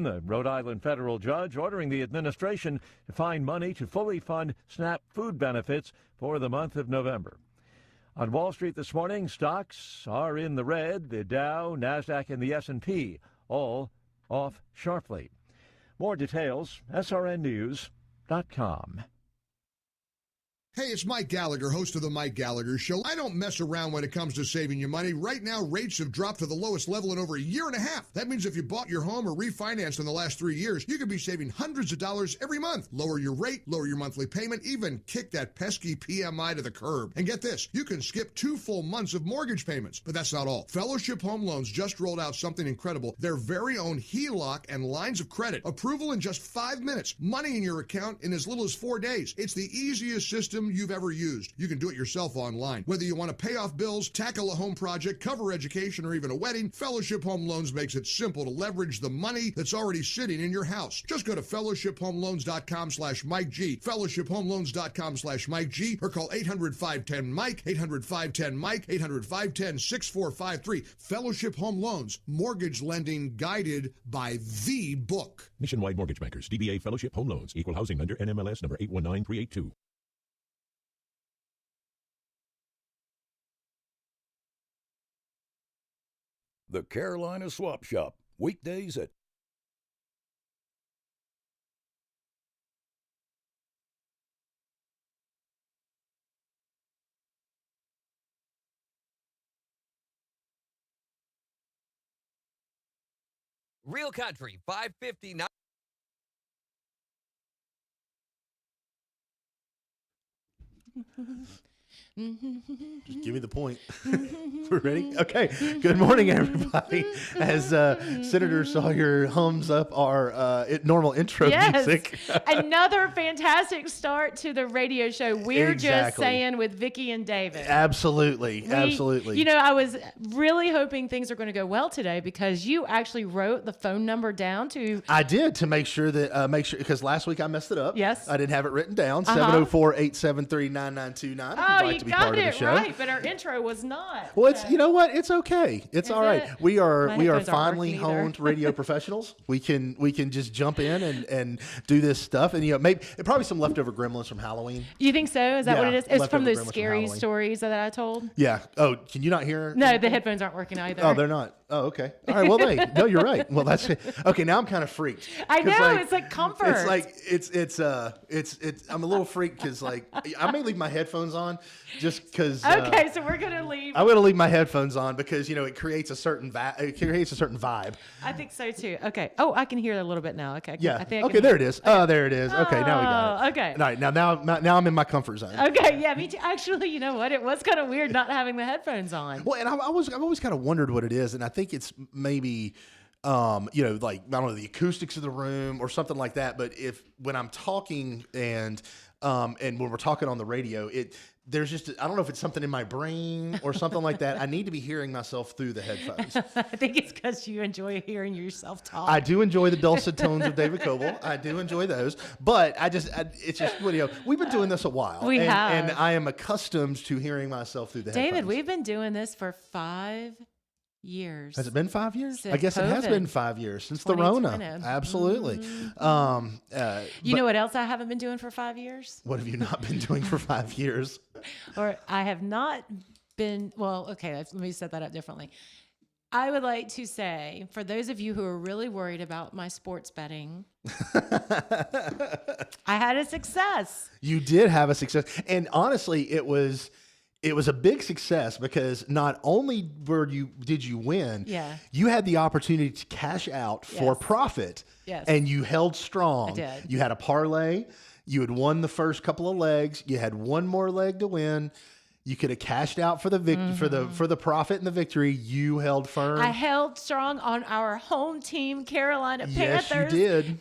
the Rhode Island federal judge ordering the administration to find money to fully fund SNAP food benefits for the month of November. On Wall Street this morning, stocks are in the red. The Dow, NASDAQ, and the S&P all off sharply. More details, srnnews.com. Hey, it's Mike Gallagher, host of The Mike Gallagher Show. I don't mess around when it comes to saving you money. Right now, rates have dropped to the lowest level in over a year and a half. That means if you bought your home or refinanced in the last 3 years, you could be saving hundreds of dollars every month. Lower your rate, lower your monthly payment, even kick that pesky PMI to the curb. And get this, you can skip 2 full months of mortgage payments. But that's not all. Fellowship Home Loans just rolled out something incredible. Their very own HELOC and lines of credit. Approval in just 5 minutes. Money in your account in as little as 4 days. It's the easiest system you've ever used. You can do it yourself online. Whether you want to pay off bills, tackle a home project, cover education, or even a wedding, Fellowship Home Loans makes it simple to leverage the money that's already sitting in your house. Just go to fellowshiphomeloans.com/Mike G, fellowshiphomeloans.com/Mike G, or call 800-510-MIKE, 800-510-MIKE, 800-510-6453. Fellowship Home Loans, mortgage lending guided by the book. Nationwide Mortgage Bankers, DBA Fellowship Home Loans, Equal Housing Lender, NMLS number 819382. The Carolina Swap Shop, weekdays at Real Country 559. Just give me the point. We're ready? Okay. Good morning, everybody. As Senator Sawyer hums up our normal intro music. Another fantastic start to the radio show. We're just saying with Vickie and David. Absolutely. Absolutely. You know, I was really hoping things are going to go well today because you actually wrote the phone number down to. I did, to make sure that, because last week I messed it up. Yes. I didn't have it written down. 704-873-9929. Oh, you got it right, but our intro was not. Well, it's, you know what? It's okay. It's all right. We are headphones aren't finally working either. honed radio professionals. We can just jump in and do this stuff, and maybe probably some leftover gremlins from Halloween. You think so? Is that what it is? It's from leftover those gremlins scary from stories that I told. Yeah. Oh, can you not hear? No, the headphones aren't working either. Oh, they're not. Oh, okay. All right. Well, no, you're right. Well, that's okay. Now I'm kind of freaked. I know. It's like comfort. It's like it's I'm a little freaked because I may leave my headphones on just because. Okay, so we're gonna leave. I'm gonna leave my headphones on because it creates a certain vibe. I think so too. Okay. Oh, I can hear it a little bit now. Okay. Yeah. I think Okay. There it is. Okay. Oh, there it is. Okay. Now we got it. Okay. All right. Now I'm in my comfort zone. Okay. Yeah. Me too. Actually, you know what? It was kind of weird not having the headphones on. Well, and I've always kind of wondered what it is, and I think it's maybe. I don't know, the acoustics of the room or something like that. But when I'm talking and when we're talking on the radio, there's just, I don't know if it's something in my brain or something like that. I need to be hearing myself through the headphones. I think it's because you enjoy hearing yourself talk. I do enjoy the dulcet tones of David Coble. I do enjoy those, but it's just, we've been doing this a while. We have. And I am accustomed to hearing myself through the headphones. David, we've been doing this for 5 years. Has it been 5 years? Since I guess COVID. It has been 5 years since the Rona. Absolutely. You know what else I haven't been doing for 5 years? What have you not been doing for 5 years? Or I have not been, well, okay, let me set that up differently. I would like to say, for those of you who are really worried about my sports betting, I had a success. You did have a success. And honestly, it was a big success because not only did you win, you had the opportunity to cash out for profit. Yes. And you held strong. I did. You had a parlay. You had won the first couple of legs. You had one more leg to win. You could have cashed out for the for the profit and the victory. You held firm. I held strong on our home team, Carolina Yes, Panthers. you did.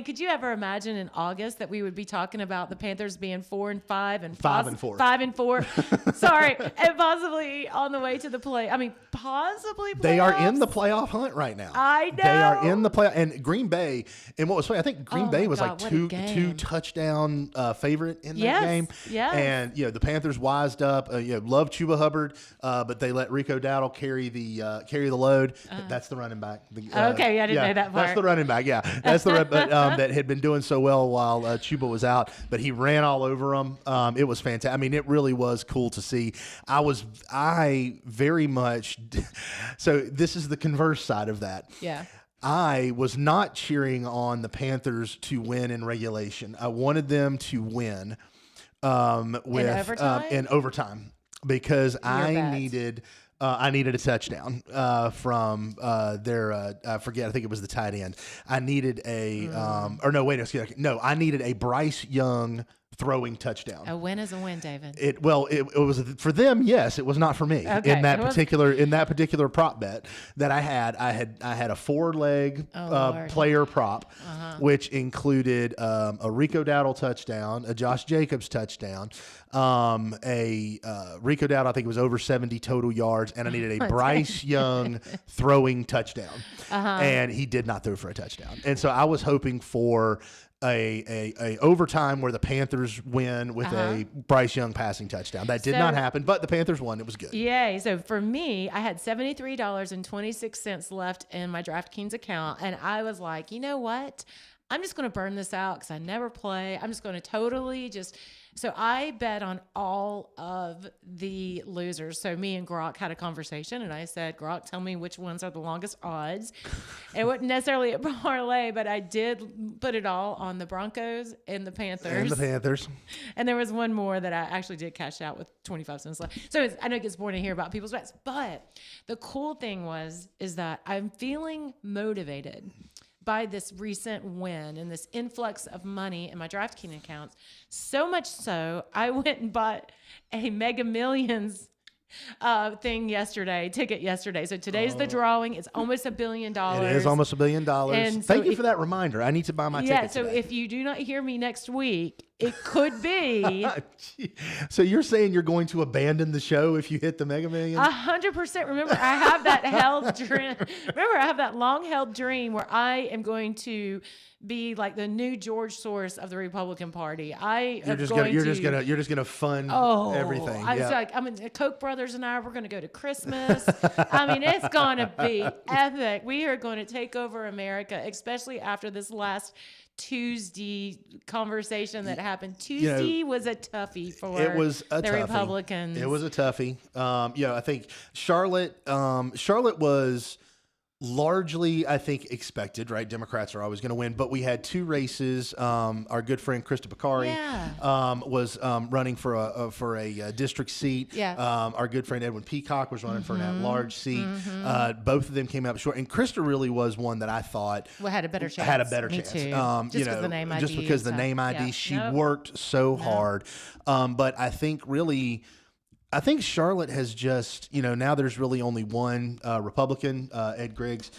Could you ever imagine in August that we would be talking about the Panthers being 4-5 and 5-4. 5-4. Sorry, and possibly on the way to the play. Possibly. Playoffs. They are in the playoff hunt right now. I know. They are in the playoff. And Green Bay, and what was funny, I think Green Bay was God, what a game. two touchdown favorite in that game. Yes. And the Panthers wised up up. Love Chuba Hubbard, but they let Rico Dowdle carry the load. That's the running back. Okay, I didn't know that part. That's the running back. Yeah, that's the but that had been doing so well while Chuba was out. But he ran all over him. It was fantastic. I mean, it really was cool to see. I very much. So this is the converse side of that. Yeah. I was not cheering on the Panthers to win in regulation. I wanted them to win in overtime because I needed a touchdown from their I think it was the tight end. I needed I needed a Bryce Young throwing touchdown. A win is a win, David. It was for them. Yes, it was not for me in that particular prop bet that I had. I had a 4-leg player prop, which included a Rico Dowdle touchdown, a Josh Jacobs touchdown, a Rico Dowdle. I think it was over 70 total yards, and I needed a Bryce Young throwing touchdown, and he did not throw for a touchdown. And so I was hoping for a overtime where the Panthers win with a Bryce Young passing touchdown. That did not happen, but the Panthers won. It was good. Yay. So for me, I had $73.26 left in my DraftKings account, and I was like, you know what? I'm just going to burn this out because I never play. I'm just going to totally so I bet on all of the losers. So me and Grok had a conversation, and I said, Grok, tell me which ones are the longest odds. It wasn't necessarily a parlay, but I did put it all on the Broncos and the Panthers. And there was one more that I actually did cash out with 25 cents left. So I know it gets boring to hear about people's bets, but the cool thing is that I'm feeling motivated by this recent win and this influx of money in my DraftKings accounts. So much so, I went and bought a Mega Millions ticket yesterday. So today's the drawing. It's almost $1 billion. It is almost $1 billion. And Thank you for that reminder. I need to buy my ticket. Yeah, so if you do not hear me next week, it could be. So you're saying you're going to abandon the show if you hit the Mega Millions? 100%. Remember, I have that long-held dream where I am going to be like the new George Soros of the Republican Party. You're just gonna fund everything. The Koch brothers and I, we're gonna go to Christmas. I mean, it's gonna be epic. We are going to take over America, especially after this last Tuesday conversation that happened. Tuesday was a toughie for the Republicans. It was a toughie. I think Charlotte was largely, I think, expected, right? Democrats are always going to win, but we had two races. Our good friend Krista Bakari was running for a district seat. Yeah. Our good friend Edwin Peacock was running for an at-large seat. Both of them came up short, and Krista really was one that I thought had a better chance. Me too. Just because the name ID. Just because the name ID, she worked so hard. But I think Charlotte has just, now there's really only one Republican, Ed Griggs,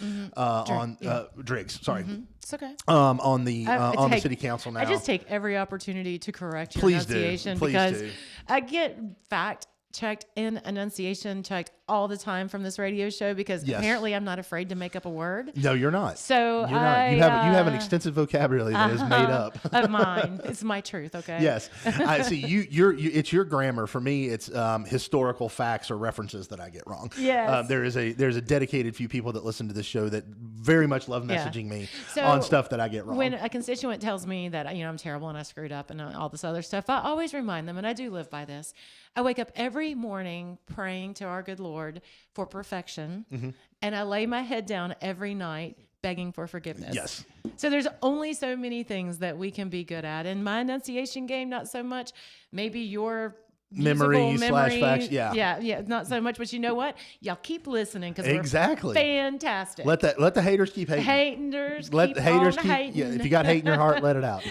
Driggs. Sorry. It's okay. On the city council now. I just take every opportunity to correct your enunciation because I get fact-checked and enunciation checked all the time from this radio show because apparently I'm not afraid to make up a word. No, you're not. So you're not. You have an extensive vocabulary that is made up of mine. It's my truth. Okay. Yes. I see. It's your grammar. For me, it's historical facts or references that I get wrong. Yes. There's a dedicated few people that listen to this show that very much love messaging me on stuff that I get wrong. When a constituent tells me that I'm terrible and I screwed up and all this other stuff, I always remind them, and I do live by this. I wake up every morning praying to our good Lord for perfection, and I lay my head down every night begging for forgiveness. Yes. So there's only so many things that we can be good at. In my enunciation game, not so much. Maybe your memory /facts. Yeah. Not so much, but you know what? Y'all keep listening because we're fantastic. Let the haters keep hating. Let the haters keep hating. Yeah, if you got hate in your heart, let it out.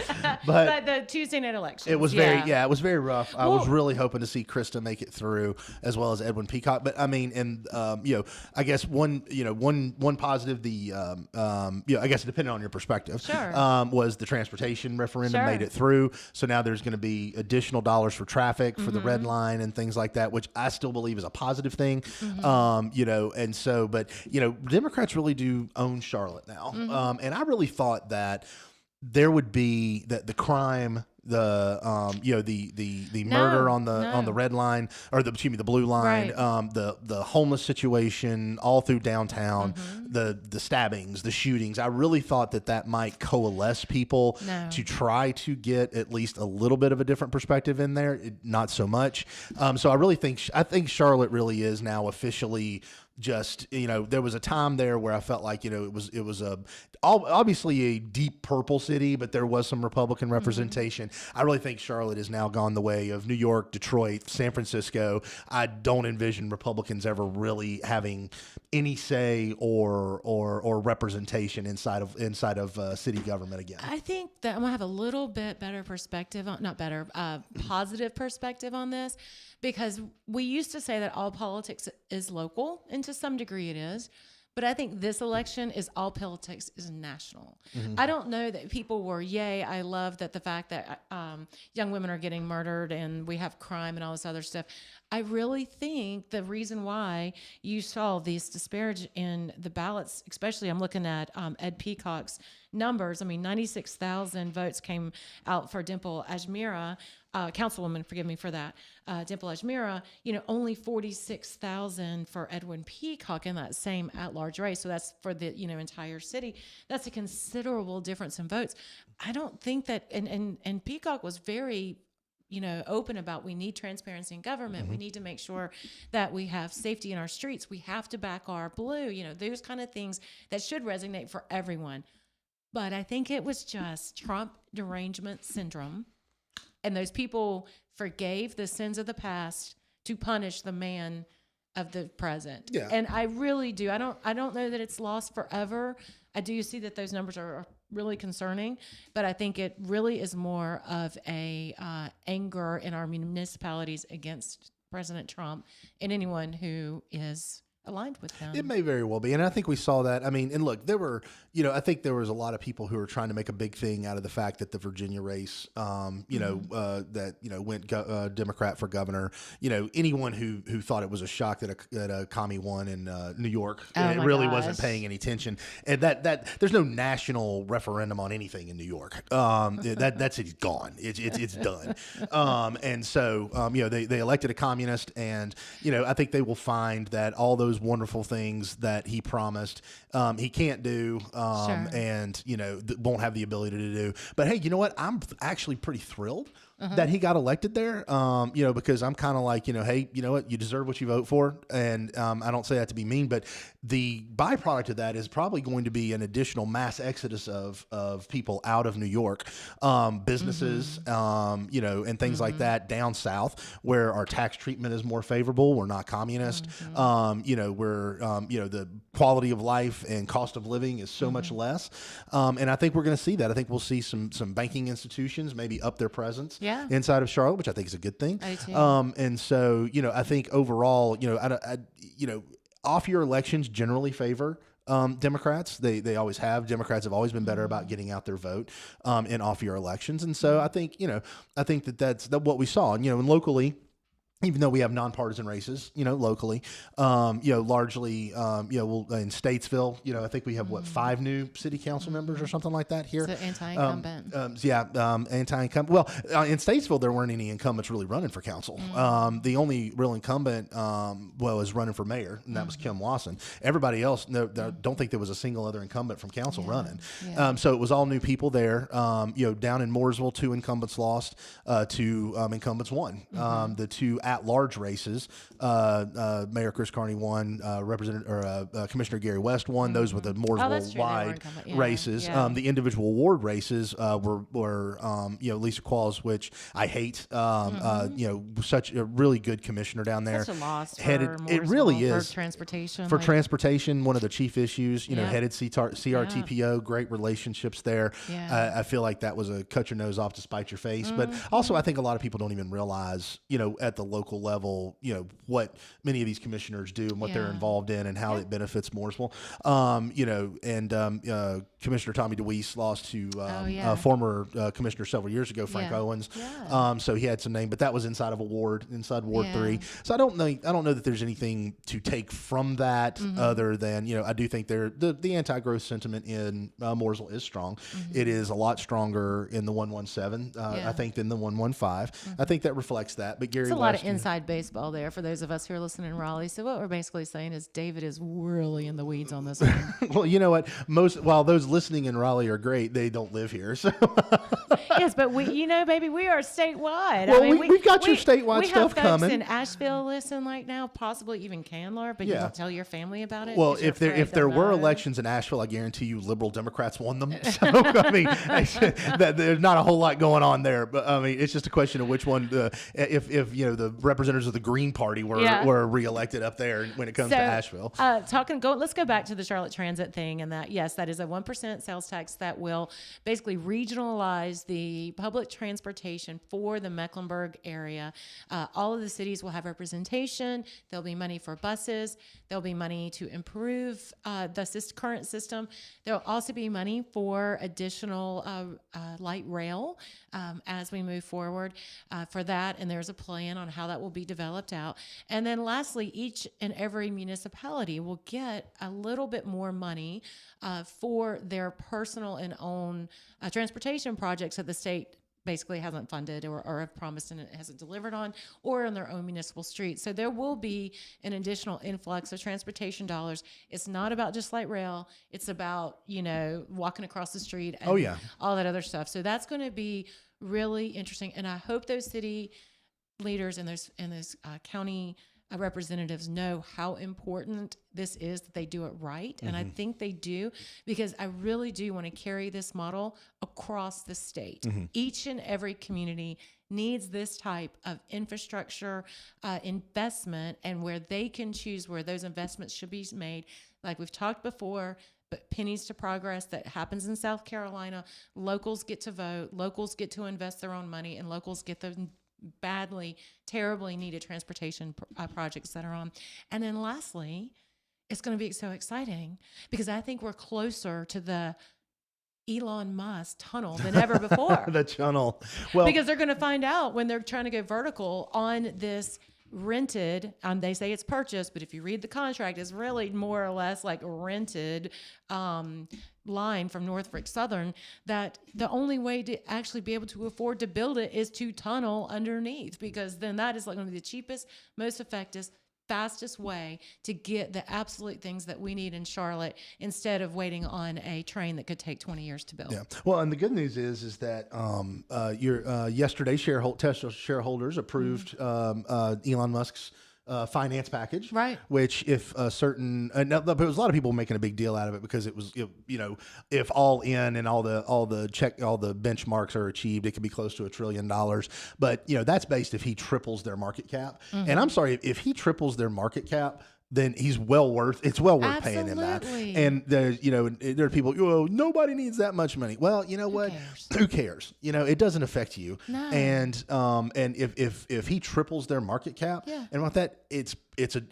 But the Tuesday night election, it was very rough. I was really hoping to see Krista make it through as well as Edwin Peacock. But I mean, and I guess one positive, I guess depending on your perspective, was the transportation referendum made it through. So now there's going to be additional dollars for traffic for the red line and things like that, which I still believe is a positive thing. And so, but Democrats really do own Charlotte now. And I really thought that there would be the crime the murder on the red line, or the blue line, Right. the homeless situation all through downtown, the stabbings, the shootings. I really thought that might coalesce people to try to get at least a little bit of a different perspective in there. Not so much. So I think Charlotte really is now officially just, there was a time there where I felt like, it was obviously a deep purple city, but there was some Republican representation. I really think Charlotte has now gone the way of New York, Detroit, San Francisco. I don't envision Republicans ever really having any say or representation inside of city government again. I think that I'm gonna have a little bit better perspective on, not better, positive perspective on this, because we used to say that all politics is local, and to some degree it is. But I think this election is all politics is national. I don't know that people were, yay, I love that the fact that young women are getting murdered and we have crime and all this other stuff. I really think the reason why you saw these disparage in the ballots, especially I'm looking at Ed Peacock's numbers. I mean, 96,000 votes came out for Dimple Ajmira, councilwoman, forgive me for that, Dimple Ajmira, only 46,000 for Edwin Peacock in that same at-large race. So that's for the, entire city. That's a considerable difference in votes. I don't think that, and Peacock was very, open about, we need transparency in government. We need to make sure that we have safety in our streets. We have to back our blue, those kind of things that should resonate for everyone. But I think it was just Trump derangement syndrome. And those people forgave the sins of the past to punish the man of the present. Yeah. And I really do. I don't know that it's lost forever. I do see that those numbers are really concerning, but I think it really is more of a anger in our municipalities against President Trump and anyone who is aligned with him. It may very well be. And I think we saw that. I mean, and look, there were, I think there was a lot of people who were trying to make a big thing out of the fact that the Virginia race, went Democrat for governor. Anyone who thought it was a shock that a commie won in New York, and it really wasn't paying any attention. And that there's no national referendum on anything in New York. It's gone. It's done. And so, they elected a communist, and, I think they will find that all those wonderful things that he promised, he can't do, and won't have the ability to do. But hey, you know what? I'm actually pretty thrilled that he got elected there, because I'm kind of like, hey, you know what? You deserve what you vote for. And I don't say that to be mean, but the byproduct of that is probably going to be an additional mass exodus of people out of New York, businesses, and things like that down south where our tax treatment is more favorable. We're not communist. The quality of life and cost of living is so much less. And I think we're going to see that. I think we'll see some banking institutions maybe up their presence inside of Charlotte, which I think is a good thing. I too. And so, I think overall, off-year elections generally favor Democrats. They always have. Democrats have always been better about getting out their vote in off-year elections. And so I think that's what we saw. And, locally, even though we have nonpartisan races, locally, largely, in Statesville, I think we have 5 new city council members or something like that here. So anti-incumbent. Anti-incumbent. Well, in Statesville, there weren't any incumbents really running for council. The only real incumbent, was running for mayor, and that was Kim Wasson. Everybody else, don't think there was a single other incumbent from council running. Yeah. So it was all new people there. Down in Mooresville, 2 incumbents lost, 2 incumbents won. The 2 at-large races, Mayor Chris Carney won, Commissioner Gary West won. Those were the Mooresville-wide races. The individual ward races were Lisa Qualls, which I hate. Such a really good commissioner down there. Such a loss for it really is for transportation. Transportation, one of the chief issues. Headed CRTPO, Yeah. great relationships there. Yeah. I feel like that was a cut your nose off to spite your face. But also, I think a lot of people don't even realize, at the local level, what many of these commissioners do and what they're involved in and how it benefits Mooresville. Commissioner Tommy DeWeese lost to a former commissioner several years ago, Frank Owens. Yeah. So he had some name, but that was inside Ward 3. So I don't know that there's anything to take from that other than, I do think the anti-growth sentiment in Mooresville is strong. It is a lot stronger in the 117, I think, than the 115. I think that reflects that. But Gary, it's a lot of inside baseball there for those of us who are listening in Raleigh. So what we're basically saying is David is really in the weeds on this one. Well, you know what? While those listening in Raleigh are great, they don't live here. So yes, but baby, we are statewide. Well, we've got your statewide stuff coming. We have folks in Asheville listen right now, possibly even Candler, but you don't tell your family about it. Well, if there were elections in Asheville, I guarantee you liberal Democrats won them. So I mean, there's not a whole lot going on there. But I mean, it's just a question of which one. If the representatives of the Green Party were reelected up there when it comes to Asheville. Let's go back to the Charlotte Transit thing, and that is a 1% sales tax that will basically regionalize the public transportation for the Mecklenburg area. All of the cities will have representation. There'll be money for buses. There'll be money to improve the current system. There'll also be money for additional light rail as we move forward for that. And there's a plan on how that will be developed out. And then lastly, each and every municipality will get a little bit more money for their personal and own transportation projects that the state basically hasn't funded or have promised and it hasn't delivered on, or on their own municipal streets. So there will be an additional influx of transportation dollars. It's not about just light rail. It's about, walking across the street and all that other stuff. So that's going to be really interesting. And I hope those city leaders and those county representatives know how important this is, that they do it right. And I think they do, because I really do want to carry this model across the state. Each and every community needs this type of infrastructure investment, and where they can choose where those investments should be made. Like we've talked before, but pennies to progress that happens in South Carolina. Locals get to vote, locals get to invest their own money, and locals get the badly, terribly needed transportation projects that are on. And then lastly, it's going to be so exciting because I think we're closer to the Elon Musk tunnel than ever before. The tunnel. Well, because they're going to find out when they're trying to go vertical on this rented, they say it's purchased, but if you read the contract, it's really more or less like rented line from Norfolk Southern, that the only way to actually be able to afford to build it is to tunnel underneath, because then that is like going to be the cheapest, most effective, fastest way to get the absolute things that we need in Charlotte, instead of waiting on a train that could take 20 years to build. Yeah. Well, and the good news is that your yesterday Tesla shareholders approved Elon Musk's finance package, right? Which, if a certain now, there was a lot of people making a big deal out of it because it was, if all in and all the benchmarks are achieved, it could be close to $1 trillion. But that's based if he triples their market cap. And I'm sorry, if he triples their market cap, then it's well worth paying him that. And there are people, nobody needs that much money. Well, you know what? Who cares? It doesn't affect you. No. And if he triples their market cap, and with that, it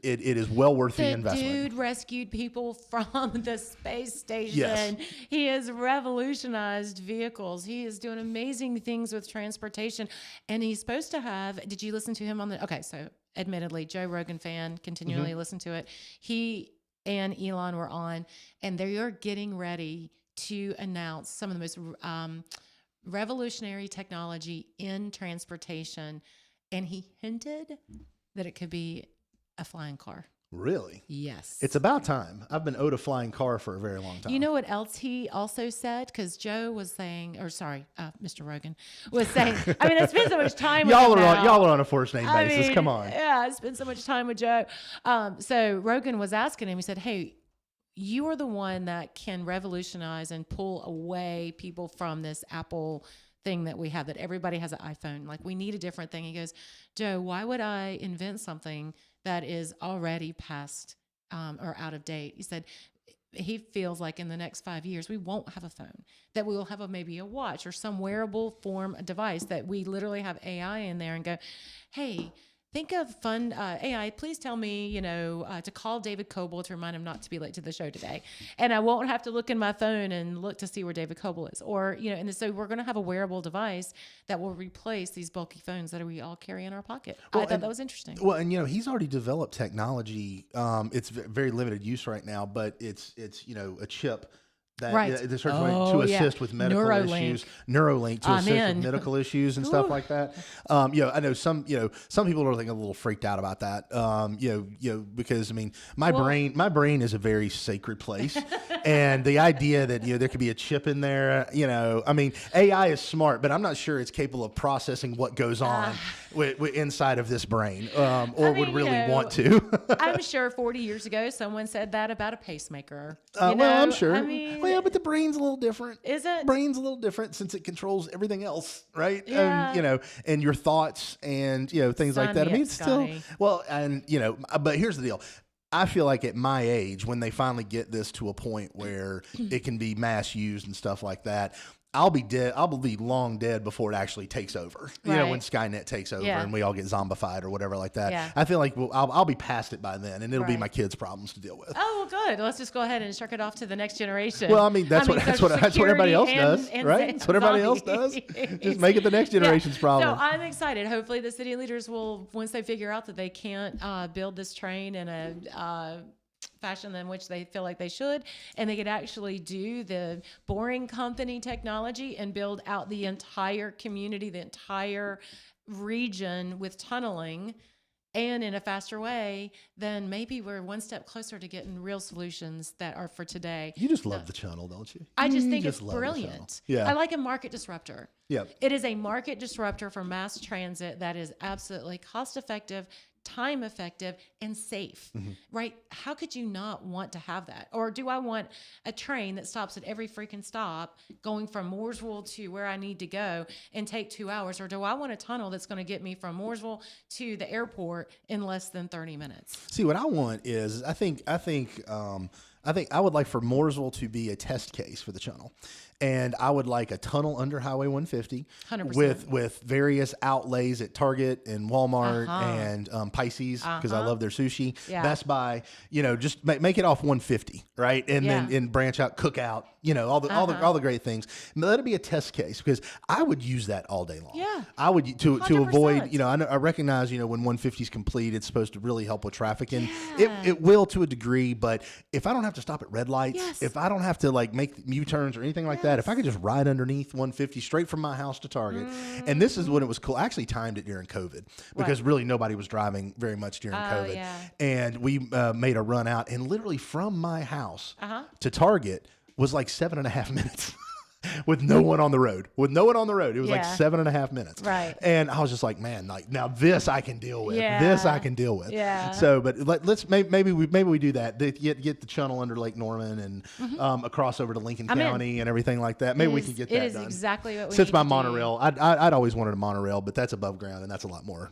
is well worth the investment. Dude rescued people from the space station. Yes. He has revolutionized vehicles. He is doing amazing things with transportation. And he's supposed to have, did you listen to him on so admittedly, Joe Rogan fan, continually listen to it. He and Elon were on, and they are getting ready to announce some of the most revolutionary technology in transportation. And he hinted that it could be a flying car. Really? Yes. It's about time. I've been owed a flying car for a very long time. You know what else he also said? Because Joe was saying, Mr. Rogan was saying, I spend so much time with y'all him now. Y'all are on a first name basis. Come on. Yeah, I spend so much time with Joe. So Rogan was asking him, he said, hey, you are the one that can revolutionize and pull away people from this Apple thing that we have, that everybody has an iPhone. Like, we need a different thing. He goes, Joe, why would I invent something that is already past or out of date? He said he feels like in the next 5 years, we won't have a phone, that we will have maybe a watch or some wearable form, a device that we literally have AI in there and go, hey, think of fun AI. Please tell me, to call David Coble to remind him not to be late to the show today, and I won't have to look in my phone and look to see where David Coble is. Or and so we're going to have a wearable device that will replace these bulky phones that we all carry in our pocket. I thought that was interesting. Well, and he's already developed technology. It's very limited use right now, but it's a chip. That they're trying to assist with medical issues, Neuralink to assist with medical issues and stuff like that. I know some people are like a little freaked out about that. Because my brain is a very sacred place, and the idea that there could be a chip in there, AI is smart, but I'm not sure it's capable of processing what goes on inside of this brain, would really want to. I'm sure 40 years ago someone said that about a pacemaker. Well, I'm sure. Yeah, but the brain's a little different. Is it? Brain's a little different since it controls everything else, right? Yeah. And your thoughts and things like that. It's still but here's the deal. I feel like at my age, when they finally get this to a point where it can be mass used and stuff like that, I'll be dead. I'll be long dead before it actually takes over. When Skynet takes over and we all get zombified or whatever like that. Yeah. I feel like I'll be past it by then, and it'll be my kids' problems to deal with. Oh, well, good. Let's just go ahead and chuck it off to the next generation. Well, that's what everybody else does, right? That's what everybody else does. Just make it the next generation's problem. So I'm excited. Hopefully, the city leaders will, once they figure out that they can't build this train in a fashion in which they feel like they should, and they could actually do the boring company technology and build out the entire community, the entire region with tunneling and in a faster way, then maybe we're one step closer to getting real solutions that are for today. You just love the channel, don't you? I just think it's brilliant. Yeah. I like a market disruptor. Yeah. It is a market disruptor for mass transit that is absolutely cost effective, time effective, and safe, right? How could you not want to have that? Or do I want a train that stops at every freaking stop going from Mooresville to where I need to go and take 2 hours? Or do I want a tunnel that's going to get me from Mooresville to the airport in less than 30 minutes? See, what I want is I think I would like for Mooresville to be a test case for the channel. And I would like a tunnel under Highway 150 100%. with various outlays at Target and Walmart and Pisces, because I love their sushi. Yeah. Best Buy, just make it off 150, right? And then branch out, Cookout, all the great things. Let it be a test case, because I would use that all day long. Yeah. I would to 100%. avoid. I recognize when 150 is complete, it's supposed to really help with traffic, and it will to a degree. But if I don't have to stop at red lights, if I don't have to make U-turns or anything like that, if I could just ride underneath 150 straight from my house to Target, and this is when it was cool. I actually timed it during COVID because really nobody was driving very much during COVID. Yeah. And we made a run out, and literally from my house to Target was like 7.5 minutes. With no one on the road. It was like 7.5 minutes. Right. And I was just like, man, now this I can deal with. Yeah. This I can deal with. Yeah. So, but let's maybe we do that. Get the channel under Lake Norman and across over to Lincoln County and everything like that. Maybe we can get that done. It is exactly what we Since need my to monorail, I'd always wanted a monorail, but that's above ground, and that's a lot more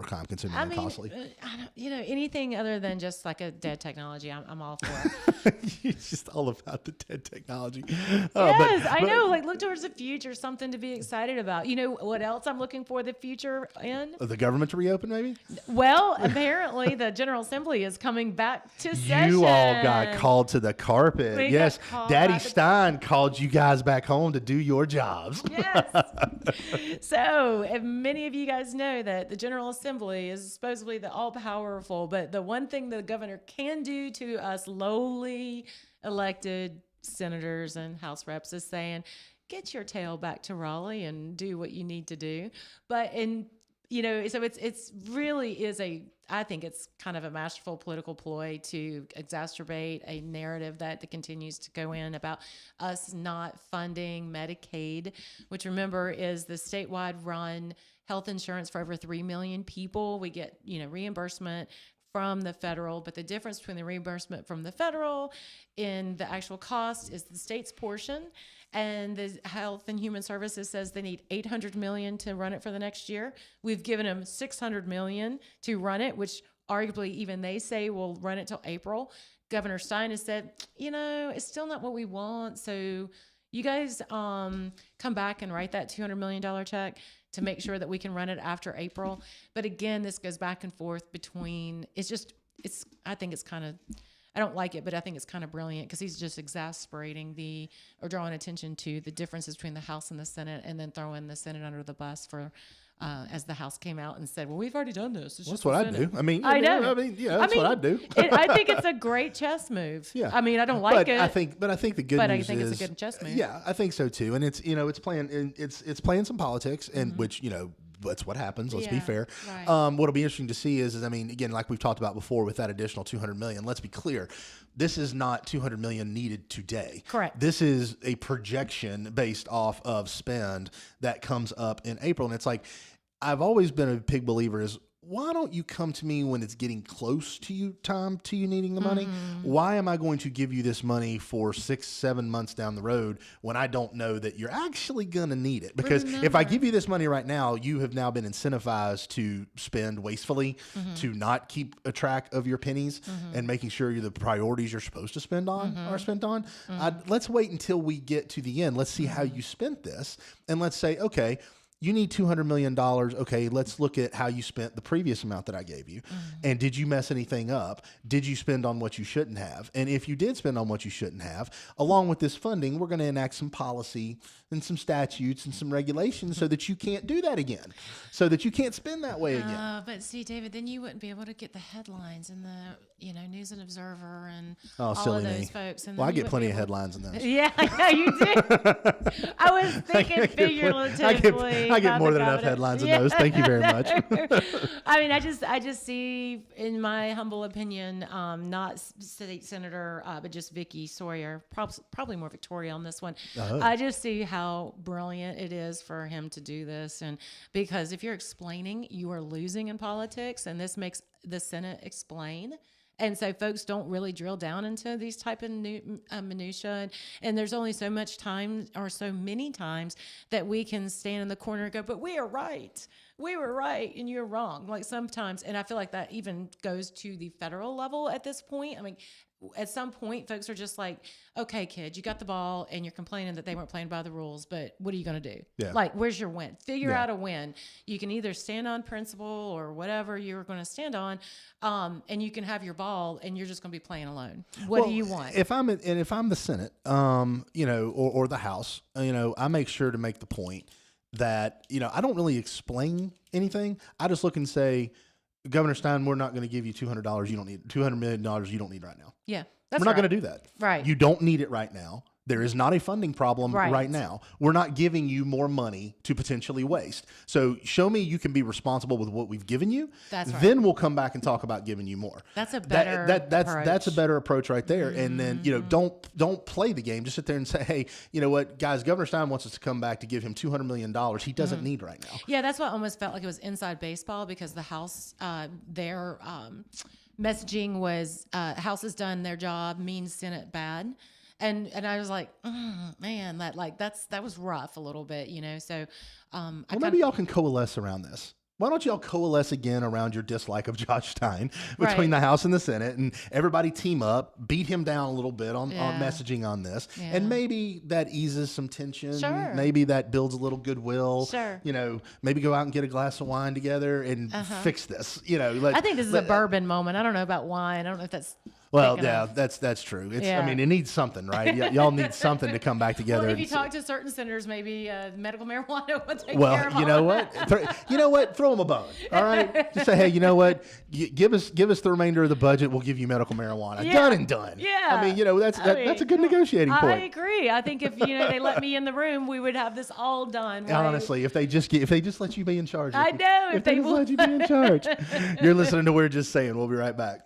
time consuming and costly. Anything other than just like a dead technology, I'm all for. It's just all about the dead technology. Yes, I know. Look towards the future, something to be excited about. You know what else I'm looking for the future in? The government to reopen, maybe? Well, apparently the General Assembly is coming back to session. You all got called to the carpet. Yes, Daddy Stein called you guys back home to do your jobs. Yes. So, if many of you guys know that the General Assembly is supposedly the all-powerful, but the one thing the governor can do to us lowly elected senators and House reps is saying, get your tail back to Raleigh and do what you need to do. But so it's really is I think it's kind of a masterful political ploy to exacerbate a narrative that continues to go in about us not funding Medicaid, which remember is the statewide run health insurance for over 3 million people. We get, reimbursement from the federal, but the difference between the reimbursement from the federal and the actual cost is the state's portion. And the Health and Human Services says they need $800 million to run it for the next year. We've given them $600 million to run it, which arguably even they say will run it till April. Governor Stein has said, it's still not what we want. So, you guys come back and write that $200 million check to make sure that we can run it after April. But again, this goes back and forth between, I think it's kind of, I don't like it, but I think it's kind of brilliant because he's just exasperating or drawing attention to the differences between the House and the Senate, and then throwing the Senate under the bus for, as the House came out and said, well, we've already done this. That's what I do. I mean, I know. That's what I do. I think it's a great chess move. Yeah. I mean, I don't like it. I think the good news is, it's a good chess move. Yeah, I think so too. And it's playing some politics, and which, that's what happens. Let's be fair. Right. What'll be interesting to see is, I mean, again, like we've talked about before, with that additional $200 million. Let's be clear, this is not $200 million needed today. Correct. This is a projection based off of spend that comes up in April, and it's like, I've always been a big believer is, why don't you come to me when it's getting close to you needing the money? Why am I going to give you this money for 6-7 months down the road when I don't know that you're actually going to need it? Because if I give you this money right now, you have now been incentivized to spend wastefully, to not keep a track of your pennies, and making sure the priorities you're supposed to spend on are spent on. Let's wait until we get to the end. Let's see how you spent this. And let's say, okay, you need $200 million. Okay, let's look at how you spent the previous amount that I gave you. And did you mess anything up? Did you spend on what you shouldn't have? And if you did spend on what you shouldn't have, along with this funding, we're going to enact some policy and some statutes and some regulations so that you can't do that again, so that you can't spend that way again. But see, David, then you wouldn't be able to get the headlines and the News and Observer and all of those folks. And well, I get plenty of headlines in those. Yeah, you do. I was thinking figuratively. I get more than enough headlines in those. Thank you very much. I mean, I just see, in my humble opinion, not state senator, but just Vickie Sawyer, probably more Victoria on this one. I just see how brilliant it is for him to do this, and because if you're explaining, you are losing in politics, and this makes the Senate explain. And so folks don't really drill down into these type of minutia. And there's only so much time, or so many times, that we can stand in the corner and go, but we are right. We were right and you're wrong. Like sometimes, and I feel like that even goes to the federal level at this point. I mean, at some point, folks are just like, okay, kid, you got the ball and you're complaining that they weren't playing by the rules, but what are you going to do? Yeah. Like, where's your win? Figure out a win. You can either stand on principle or whatever you're going to stand on, and you can have your ball and you're just going to be playing alone. What do you want? If I'm the Senate, or the House, I make sure to make the point that, I don't really explain anything. I just look and say, Governor Stein, we're not going to give you $200 you don't need, $200 million you don't need right now. Yeah. We're not going to do that. Right. You don't need it right now. There is not a funding problem right now. We're not giving you more money to potentially waste. So show me you can be responsible with what we've given you. That's right. Then we'll come back and talk about giving you more. That's a better approach. That's a better approach right there. And then, don't play the game. Just sit there and say, hey, you know what, guys, Governor Stein wants us to come back to give him $200 million he doesn't need right now. Yeah, that's what almost felt like it was inside baseball, because the House, their messaging was House has done their job, means Senate bad. And I was like, man, that was rough a little bit, So, maybe y'all can coalesce around this. Why don't y'all coalesce again around your dislike of Josh Stein between the House and the Senate, and everybody team up, beat him down a little bit on messaging on this, and maybe that eases some tension. Sure. Maybe that builds a little goodwill. Sure. Maybe go out and get a glass of wine together and fix this. I think this is a bourbon moment. I don't know about wine. I don't know if that's. Well, yeah, that's true. I mean, it needs something, right? Y'all need something to come back together. Well, if you talk to certain senators, maybe medical marijuana would take care of Well, you know what? Throw them a bone. All right, just say, hey, you know what? Give us the remainder of the budget. We'll give you medical marijuana. Yeah. Done and done. Yeah. I mean, that's a good negotiating point. I agree. I think if they let me in the room, we would have this all done. Right? Honestly, if they just let you be in charge. I know. If they just let you be in charge. You're listening to We're Just Saying. We'll be right back.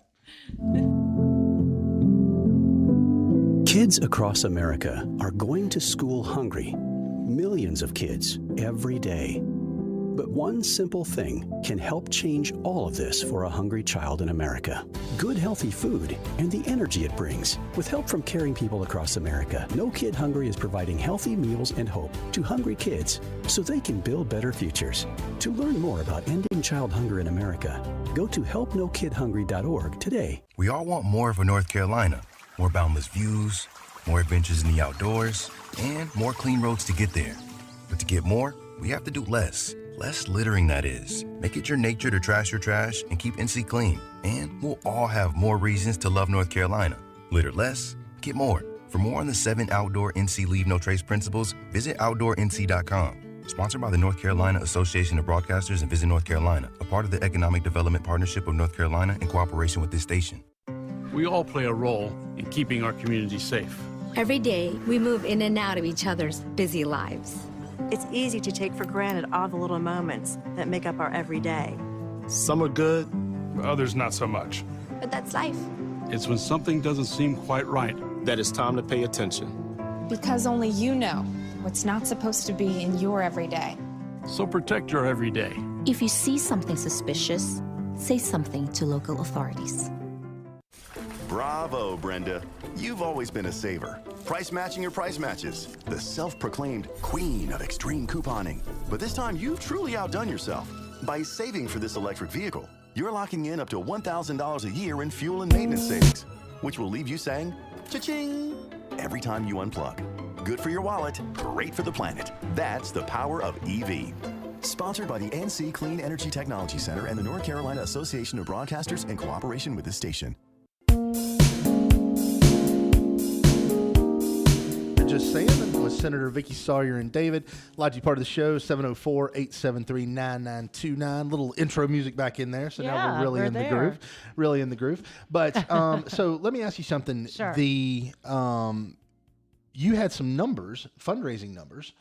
Kids across America are going to school hungry. Millions of kids every day. But one simple thing can help change all of this for a hungry child in America. Good, healthy food and the energy it brings. With help from caring people across America, No Kid Hungry is providing healthy meals and hope to hungry kids so they can build better futures. To learn more about ending child hunger in America, go to helpnokidhungry.org today. We all want more for North Carolina. More boundless views, more adventures in the outdoors, and more clean roads to get there. But to get more, we have to do less. Less littering, that is. Make it your nature to trash your trash and keep NC clean. And we'll all have more reasons to love North Carolina. Litter less, get more. For more on the 7 outdoor NC Leave No Trace principles, visit OutdoorNC.com. Sponsored by the North Carolina Association of Broadcasters and Visit North Carolina, a part of the Economic Development Partnership of North Carolina in cooperation with this station. We all play a role in keeping our community safe. Every day, we move in and out of each other's busy lives. It's easy to take for granted all the little moments that make up our everyday. Some are good, others not so much. But that's life. It's when something doesn't seem quite right that it's time to pay attention. Because only you know what's not supposed to be in your everyday. So protect your everyday. If you see something suspicious, say something to local authorities. Bravo, Brenda. You've always been a saver. Price matching your price matches. The self-proclaimed queen of extreme couponing. But this time, you've truly outdone yourself. By saving for this electric vehicle, you're locking in up to $1,000 a year in fuel and maintenance savings, which will leave you saying, cha-ching, every time you unplug. Good for your wallet, great for the planet. That's the power of EV. Sponsored by the NC Clean Energy Technology Center and the North Carolina Association of Broadcasters in cooperation with this station. Just Saying with Senator Vickie Sawyer and David. Like to be part of the show, 704-873-9929. Little intro music back in there, so now we're really in the groove. Really in the groove. But so let me ask you something. Sure. You had some numbers, fundraising numbers,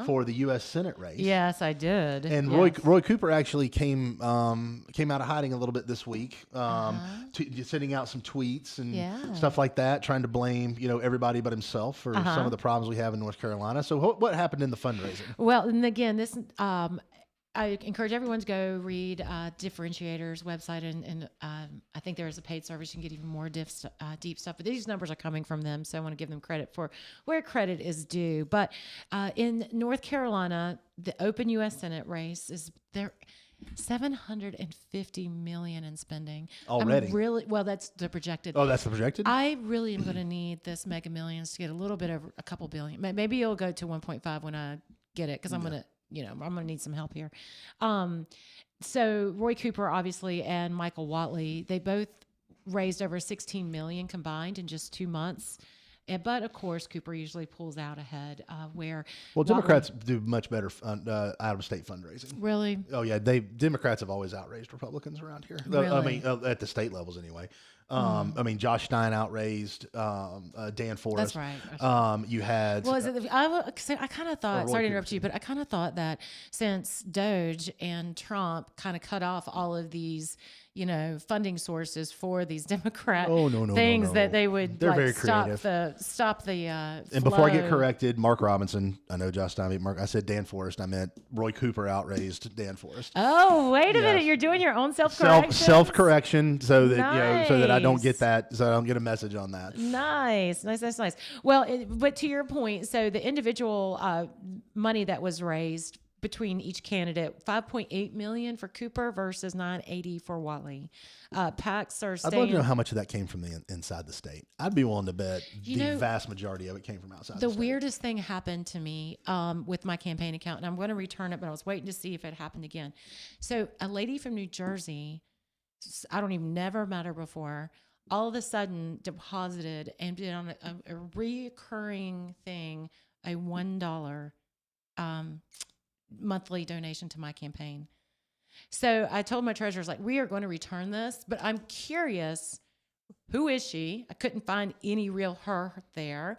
for the U.S. Senate race. Yes, I did. And yes. Roy Cooper actually came out of hiding a little bit this week, sending out some tweets and stuff like that, trying to blame everybody but himself for some of the problems we have in North Carolina. So what happened in the fundraising? Well, and again, this I encourage everyone to go read Differentiator's website, and I think there is a paid service. You can get even more deep stuff. But these numbers are coming from them, so I want to give them credit for where credit is due. But in North Carolina, the open U.S. Senate race is there. $750 million in spending already. Well, that's the projected. Oh, that's the projected. I really am going to need this Mega Millions to get a little bit over a couple billion. Maybe it'll go to 1.5 when I get it, because I'm going to. I'm going to need some help here. So Roy Cooper, obviously, and Michael Watley, they both raised over $16 million combined in just 2 months. But of course, Cooper usually pulls out ahead. Democrats do much better out of state fundraising. Really? Oh yeah, Democrats have always outraised Republicans around here. Really? I mean, at the state levels anyway. I mean, Josh Stein outraised Dan Forrest. That's right. You had. Well, I kind of thought. Sorry to interrupt you, but I kind of thought that since Doge and Trump kind of cut off all of these, funding sources for these Democrat things, that they would very stop creative. the. And before I get corrected, Mark Robinson. I know Josh Stein. I said Dan Forrest. I meant Roy Cooper outraised Dan Forrest. Oh, wait a minute! You're doing your own self-correction. Self-correction, so that so that I don't get that, so I don't get a message on that. Nice. Well, but to your point, so the individual money that was raised between each candidate, $5.8 million for Cooper versus $980 for Watley. PACs are staying. I'd love to know how much of that came from inside the state. I'd be willing to bet the vast majority of it came from outside the state. The weirdest thing happened to me with my campaign account, and I'm going to return it, but I was waiting to see if it happened again. So a lady from New Jersey, I don't even never met her before, all of a sudden deposited and did on a reoccurring thing, a $1 monthly donation to my campaign. So I told my treasurers, we are going to return this, but I'm curious, who is she? I couldn't find any real her there.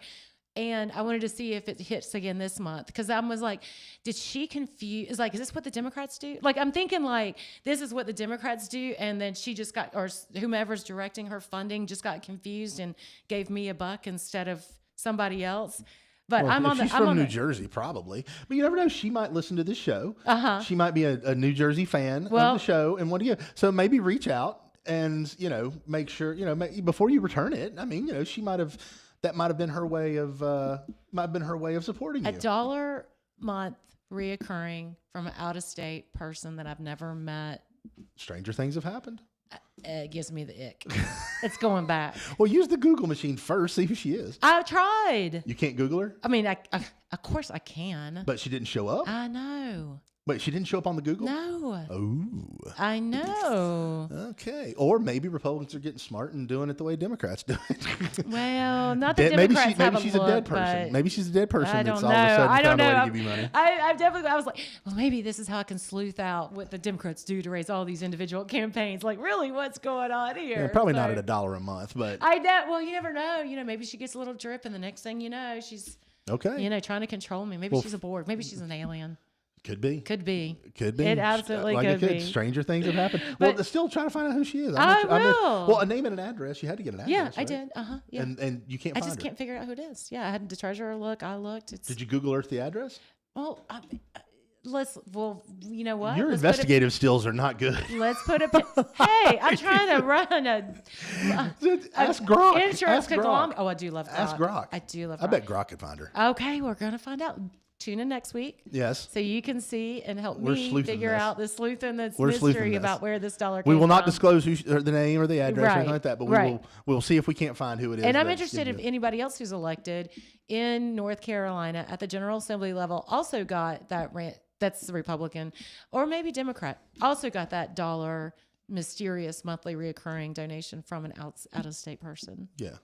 And I wanted to see if it hits again this month, because I was like, did she confuse? Is this what the Democrats do? I'm thinking this is what the Democrats do, and then she just got, or whomever's directing her funding just got confused and gave me $1 instead of somebody else. But she's from New Jersey, probably. But you never know. She might listen to this show. She might be a New Jersey fan of the show, and so maybe reach out and make sure before you return it. I mean, she might have. That might have been her way of supporting you. $1 a month reoccurring from an out-of-state person that I've never met. Stranger things have happened. it gives me the ick. It's going back. Well, use the Google machine first. See who she is. I've tried. You can't Google her? I mean, of course I can. But she didn't show up? I know. Wait, she didn't show up on the Google? No. Oh. I know. Okay. Or maybe Republicans are getting smart and doing it the way Democrats do it. Well, not that Democrats maybe she's a dead person. Maybe she's a dead person I don't that's know. all of a sudden I don't found a way know. to give you money. I was like, well, maybe this is how I can sleuth out what the Democrats do to raise all these individual campaigns. Like, really, what's going on here? Yeah, probably not at $1 a month, but I know. Well, you never know. You know, maybe she gets a little drip, and the next thing you know, she's trying to control me. Maybe she's a Borg. Maybe she's an alien. Could be. Could be. Could be. It absolutely like could it be. Stranger things have happened. But well, still trying to find out who she is. I will. Well, a name and an address. You had to get an address. Yeah, right? I did. Yeah. And you can't find her. I just can't figure out who it is. Yeah, I had the treasurer look. I looked. Did you Google Earth the address? Well, you know what? Your investigative skills are not good. Let's put a. Hey, I'm trying to run Ask Grok. Insurance Ask Grok. conglomerate. Oh, I do love Grok. Ask Grok. I do love Grok. I bet Grok could find her. Okay, we're going to find out. Tune in next week. Yes. So you can see and help We're me figure out the sleuthing that's mystery about where this dollar came from. We will not disclose the name or the address or anything like that, but we'll see if we can't find who it is. And I'm interested if anybody else who's elected in North Carolina at the General Assembly level also got that rent. That's the Republican, or maybe Democrat, also got that $1 mysterious monthly reoccurring donation from an out-of-state person. Yeah.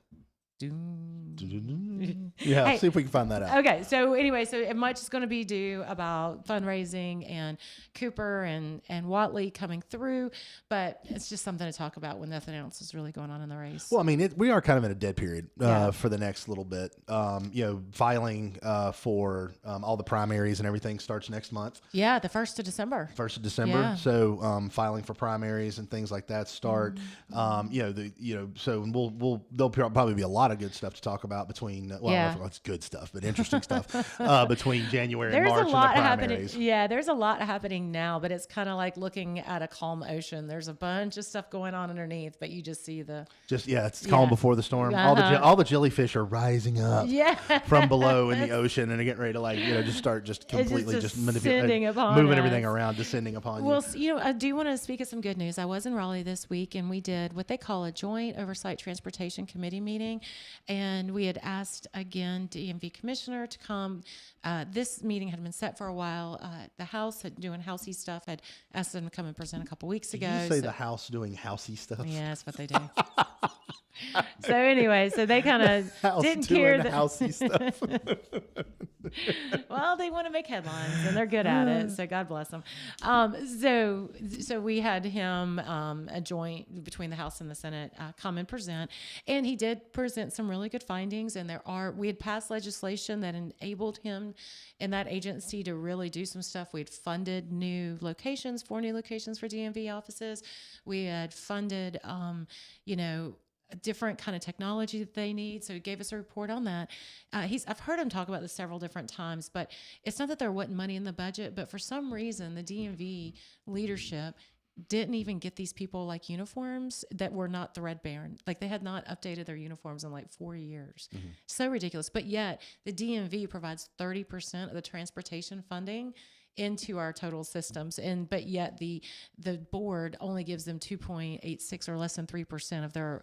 Yeah, hey, see if we can find that out. Okay, so anyway, so much is going to be due about fundraising and Cooper and Whatley coming through, but it's just something to talk about when nothing else is really going on in the race. Well, I mean, we are kind of in a dead period for the next little bit. Filing for all the primaries and everything starts next month. Yeah, the 1st of December. 1st of December. Yeah. So filing for primaries and things like that start. So there'll probably be a lot of good stuff to talk about between it's good stuff, but interesting stuff between January and March and the primaries. There's a lot happening now, but it's kind of like looking at a calm ocean. There's a bunch of stuff going on underneath, but you just see it's calm before the storm. All the jellyfish are rising up from below in the ocean and are getting ready to just completely just manipulating moving everything around, descending upon you. Well, I do want to speak of some good news. I was in Raleigh this week, and we did what they call a joint oversight transportation committee meeting. And we had asked again DMV commissioner to come. This meeting had been set for a while. The House doing housey stuff had asked them to come and present a couple weeks ago. Did you say the House doing housey stuff? Yeah, that's what they do. So anyway, so they kind of didn't care that housey stuff. Well, they want to make headlines and they're good at it. So God bless them. So we had him a joint between the House and the Senate come and present, and he did present some really good findings. And we had passed legislation that enabled him and that agency to really do some stuff. We had funded 4 new locations for DMV offices. We had funded, different kind of technology that they need. So he gave us a report on that. I've heard him talk about this several different times, but it's not that there wasn't money in the budget, but for some reason the DMV leadership didn't even get these people like uniforms that were not threadbare. Like they had not updated their uniforms in like 4 years. Mm-hmm. So ridiculous. But yet the DMV provides 30% of the transportation funding into our total systems, but yet the board only gives them 2.86 or less than 3% of their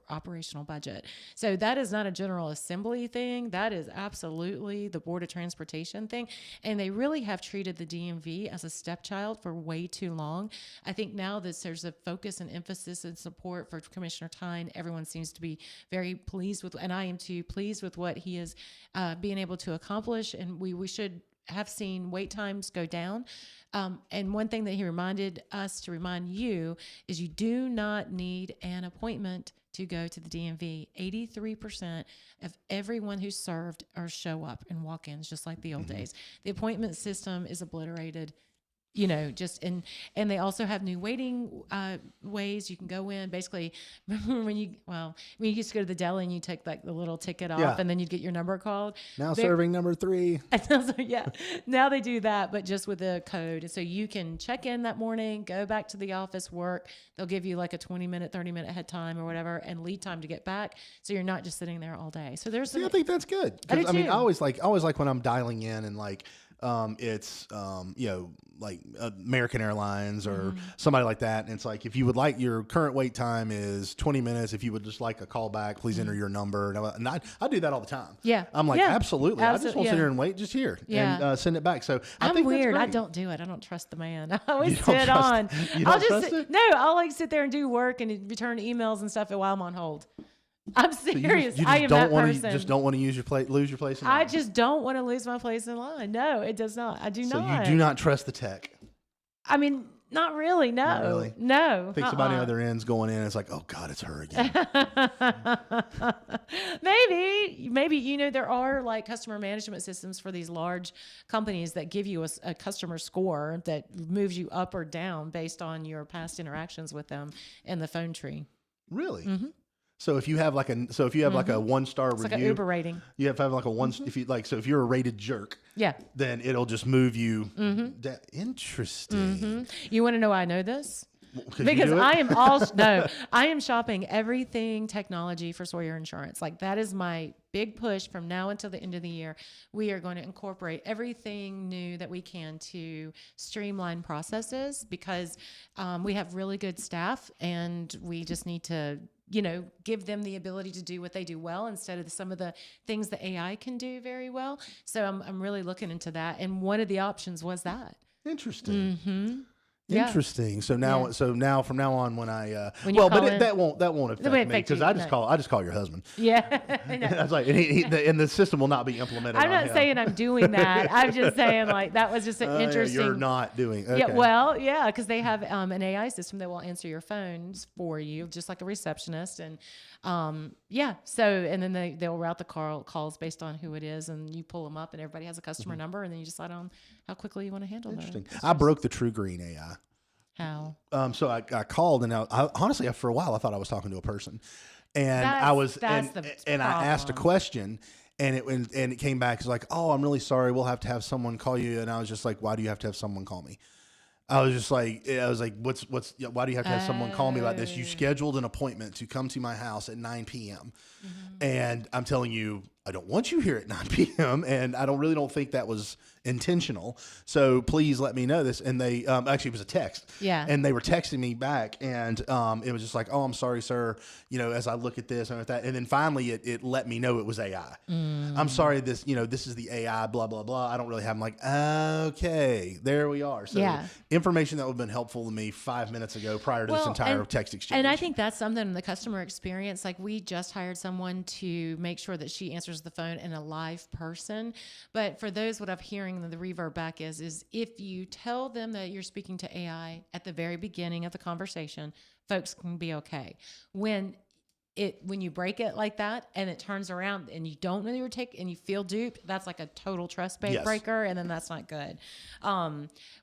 operational budget. So that is not a General Assembly thing. That is absolutely the Board of Transportation thing, and they really have treated the DMV as a stepchild for way too long. I think now that there's a focus and emphasis and support for Commissioner Tyne, everyone seems to be very pleased with, and I am too, pleased with what he is being able to accomplish, and we should have seen wait times go down. And one thing that he reminded us to remind you is you do not need an appointment to go to the DMV. 83% of everyone who served or show up in walk-ins, just like the old days. The appointment system is obliterated. And they also have new waiting ways you can go in. Basically, remember when you used to go to the deli and you take like the little ticket off and then you'd get your number called. Now serving number 3. Now they do that, but just with a code. And so you can check in that morning, go back to the office, work. They'll give you like a 20-minute, 30-minute head time or whatever, and lead time to get back. So you're not just sitting there all day. So I think that's good. I always like when I'm dialing in and like, it's like American Airlines or somebody like that. And it's like, if you would like, your current wait time is 20 minutes. If you would just like a call back, please enter your number. And I do that all the time. Yeah. I'm like, absolutely. I just won't sit here and wait. Just here and send it back. So I think weird. That's I great. don't do it. I don't trust the man. I always sit on. I'll like sit there and do work and return emails and stuff while I'm on hold. I'm serious. You I am that person. You just don't want to lose your place in line. I just don't want to lose my place in line. No, it does not. I do not. So you do not trust the tech. I mean, not really. No. Not really. No. I think somebody on the other end's going in. It's like, oh God, it's her again. Maybe there are like customer management systems for these large companies that give you a customer score that moves you up or down based on your past interactions with them in the phone tree. Really? Mm-hmm. So if you have like a 1-star review, like an Uber rating. You have like a one. If you like, so if you're a rated jerk, then it'll just move you. Interesting. You want to know why I know this? Because I am shopping everything technology for Sawyer Insurance. Like that is my big push from now until the end of the year. We are going to incorporate everything new that we can to streamline processes because we have really good staff and we just need to give them the ability to do what they do well instead of some of the things that AI can do very well. So I'm really looking into that. And one of the options was that. Interesting. Mm-hmm. Interesting. So now, from now on, when I that won't affect me because I just call your husband. Yeah, I was like, and the system will not be implemented. I'm not saying I'm doing that. I'm just saying like that was just an interesting. You're not doing. Okay. Yeah, because they have an AI system that will answer your phones for you, just like a receptionist, and So and then they'll route the calls based on who it is, and you pull them up, and everybody has a customer number, and then you decide on how quickly you want to handle that. Interesting. I broke the True Green AI. How? So I called, and honestly, for a while, I thought I was talking to a person, and I asked a question, and it came back as like, oh, I'm really sorry, we'll have to have someone call you, and I was just like, why do you have to have someone call me? I was like, what's why do you have to have someone call me about this? You scheduled an appointment to come to my house at 9 p.m. And I'm telling you, I don't want you here at 9 p.m. And I don't think that was intentional. So please let me know this. And they, actually it was a text. Yeah. And they were texting me back, and it was just like, oh, I'm sorry, sir. As I look at this and at that. And then finally it let me know it was AI. I'm sorry, this is the AI, blah, blah, blah. I don't really have, I'm like, okay, there we are. So information that would have been helpful to me 5 minutes ago prior to this entire text exchange. And I think that's something in the customer experience. Like we just hired someone to make sure that she answers the phone in a live person. But for those, what I'm hearing the reverb back is if you tell them that you're speaking to AI at the very beginning of the conversation, folks can be okay. When you break it like that and it turns around and you don't know you're and you feel duped, that's like a total trust breaker, and then that's not good.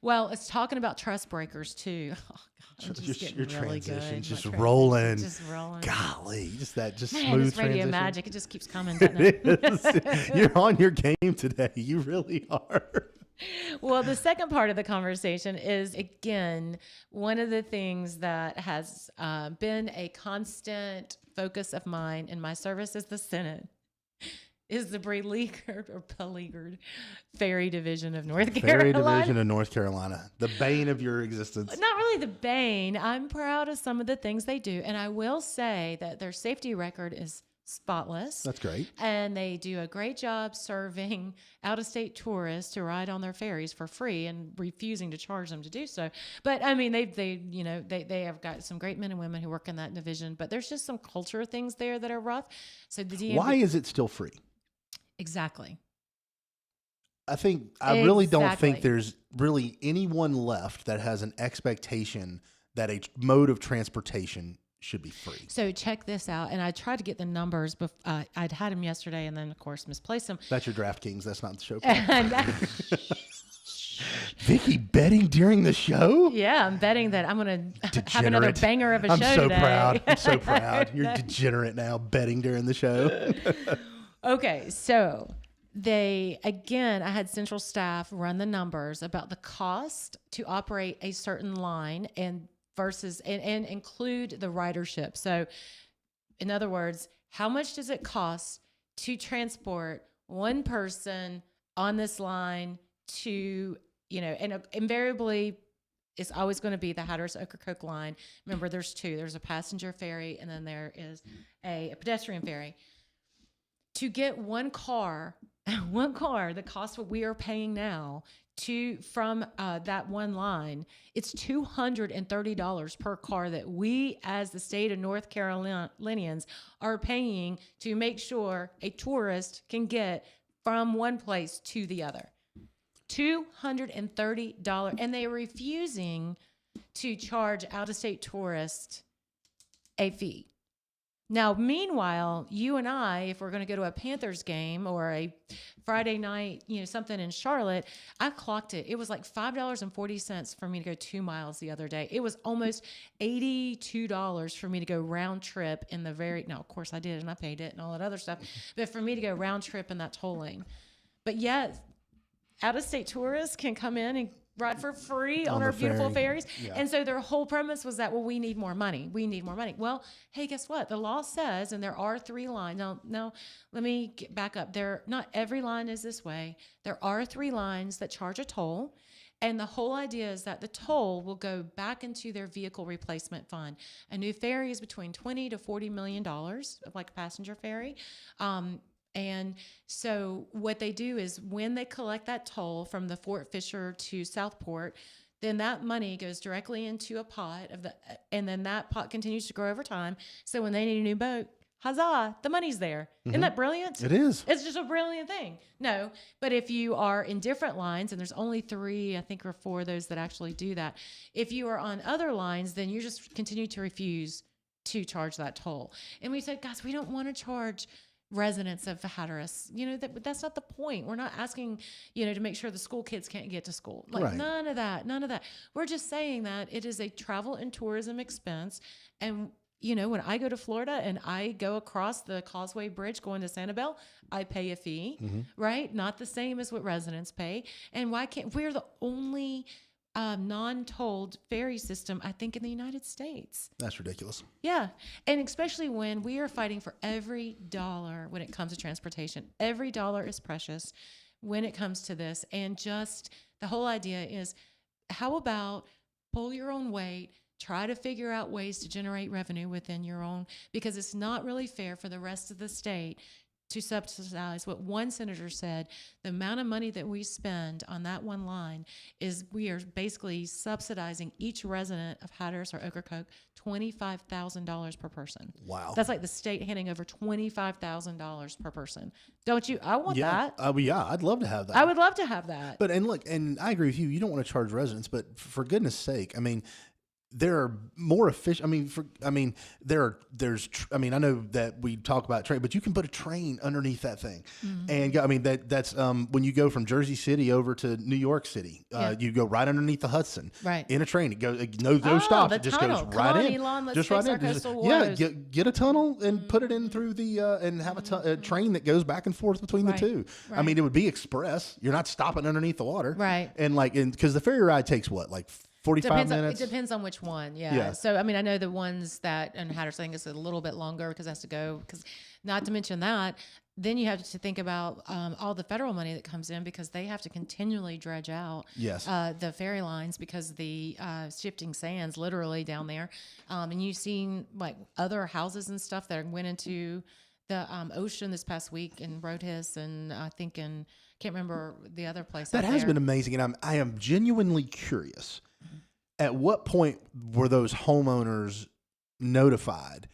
Well, it's talking about trust breakers too. Oh, God, your really transition good. just rolling. Just rolling. Golly, just Man, smooth it's radio transition. magic. It just keeps coming, doesn't it? You're on your game today. You really are. Well, the second part of the conversation is, again, one of the things that has been a constant focus of mine in my service as the Senate is the beleaguered Ferry Division of North Carolina. Ferry Division of North Carolina, the bane of your existence. Not really the bane. I'm proud of some of the things they do, and I will say that their safety record is spotless. That's great. And they do a great job serving out-of-state tourists to ride on their ferries for free and refusing to charge them to do so. But I mean, they have got some great men and women who work in that division, but there's just some culture things there that are rough. So the DMV, why is it still free? Exactly. I really don't think there's really anyone left that has an expectation that a mode of transportation should be free. So check this out. And I tried to get the numbers, but I'd had them yesterday and then, of course, misplaced them. That's your DraftKings. That's not the show. Vickie betting during the show? Yeah, I'm betting that I'm going to have another banger of a show today. I'm so proud. You're degenerate now, betting during the show. Okay, so I had central staff run the numbers about the cost to operate a certain line and include the ridership. So in other words, how much does it cost to transport one person on this line to, and invariably it's always going to be the Hatteras Ocracoke line. Remember, there's two. There's a passenger ferry, and then there is a pedestrian ferry. To get one car, the cost what we are paying now from that one line, it's $230 per car that we, as the state of North Carolinians, are paying to make sure a tourist can get from one place to the other. $230, and they are refusing to charge out-of-state tourists a fee. Now, meanwhile, you and I, if we're going to go to a Panthers game or a Friday night, something in Charlotte, I clocked it. It was like $5.40 for me to go 2 miles the other day. It was almost $82 for me to go round trip in now, of course I did, and I paid it and all that other stuff, but for me to go round trip in that tolling. But yet, out-of-state tourists can come in and ride for free on our beautiful ferries. Yeah. And so their whole premise was that, we need more money. We need more money. Well, hey, guess what? The law says, and there are 3 lines. Now, let me get back up. Not every line is this way. There are 3 lines that charge a toll. And the whole idea is that the toll will go back into their vehicle replacement fund. A new ferry is between $20 to $40 million, like a passenger ferry. And so what they do is when they collect that toll from the Fort Fisher to Southport, then that money goes directly into a pot and then that pot continues to grow over time. So when they need a new boat, huzzah, the money's there. Mm-hmm. Isn't that brilliant? It is. It's just a brilliant thing. No, but if you are in different lines, and there's only 3, I think, or 4 of those that actually do that. If you are on other lines, then you just continue to refuse to charge that toll. And we said, guys, we don't want to charge residents of Hatteras, that's not the point. We're not asking, to make sure the school kids can't get to school. Like, right. None of that. We're just saying that it is a travel and tourism expense. And, when I go to Florida and I go across the Causeway Bridge going to Sanibel, I pay a fee, right? Not the same as what residents pay. And we're the only non-tolled ferry system, I think, in the United States. That's ridiculous. Yeah. And especially when we are fighting for every dollar when it comes to transportation. Every dollar is precious when it comes to this. And just the whole idea is, how about pull your own weight, try to figure out ways to generate revenue within your own, because it's not really fair for the rest of the state to subsidize what one senator said. The amount of money that we spend on that one line is we are basically subsidizing each resident of Hatteras or Ocracoke $25,000 per person. Wow. That's like the state handing over $25,000 per person. Don't you? I want that. Yeah, I'd love to have that. I would love to have that. But, and look, and I agree with you. You don't want to charge residents, but for goodness sake, there are more efficient. I know that we talk about train, but you can put a train underneath that thing. Mm-hmm. And that's when you go from Jersey City over to New York City, you go right underneath the Hudson, right, in a train. It goes, no stops. It just goes right in. Elon, just right in. Get a tunnel and put it in through the, and have a train that goes back and forth between the two. Right. It would be express. You're not stopping underneath the water. Right. And because the ferry ride takes what, 45 minutes? It depends on which one, yeah. So, I know the ones that in Hatteras, I think is a little bit longer because it has to go, not to mention that, then you have to think about all the federal money that comes in because they have to continually dredge out the ferry lines because the shifting sands literally down there. And you've seen other houses and stuff that went into the ocean this past week in Roadhis and I think can't remember the other place. That has been amazing. And I am genuinely curious. At what point were those homeowners notified?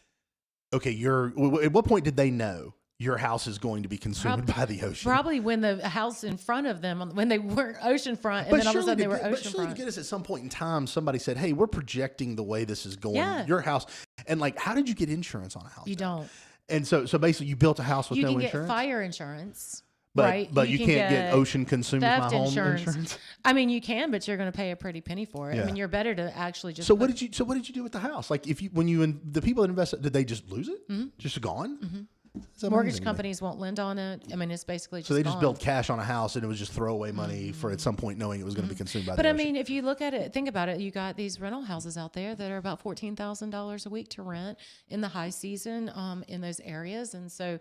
Okay, at what point did they know your house is going to be consumed by the ocean? Probably when the house in front of them, when they weren't oceanfront, and then all of a sudden they were oceanfront. But surely to get us at some point in time, somebody said, hey, we're projecting the way this is going, your house. And how did you get insurance on a house? You don't. And so basically you built a house with no insurance? You can get fire insurance. But you can't get ocean consumed my home insurance. You can, but you're going to pay a pretty penny for it. Yeah. You're better to actually just. So what did you do with the house? The people that invested, did they just lose it? Mm-hmm. Just gone? Mm-hmm. Mortgage companies won't lend on it. It's basically just. So they just built cash on a house, and it was just throwaway money for at some point knowing it was going to be consumed by. But the ocean. if you look at it, think about it. You got these rental houses out there that are about $14,000 a week to rent in the high season in those areas, and so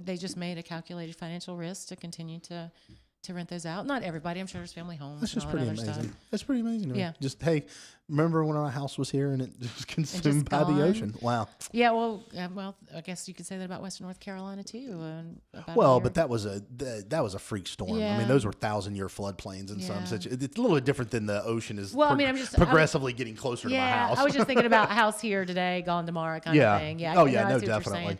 they just made a calculated financial risk to continue to to rent those out. Not everybody. I'm sure there's family homes. That's just and all pretty that other amazing. stuff. That's pretty amazing. Yeah. Just, hey, remember when our house was here and it just consumed by the ocean? Wow. Yeah. Well, I guess you could say that about Western North Carolina too. Well, but that was a freak storm. Yeah. I mean, those were 1,000-year floodplains and some such. It's a little bit different than the ocean is. Well, I mean, I'm just progressively getting closer to my house. I was just thinking about house here today, gone tomorrow kind of thing. Yeah. Oh I yeah, see no, what you're definitely. saying.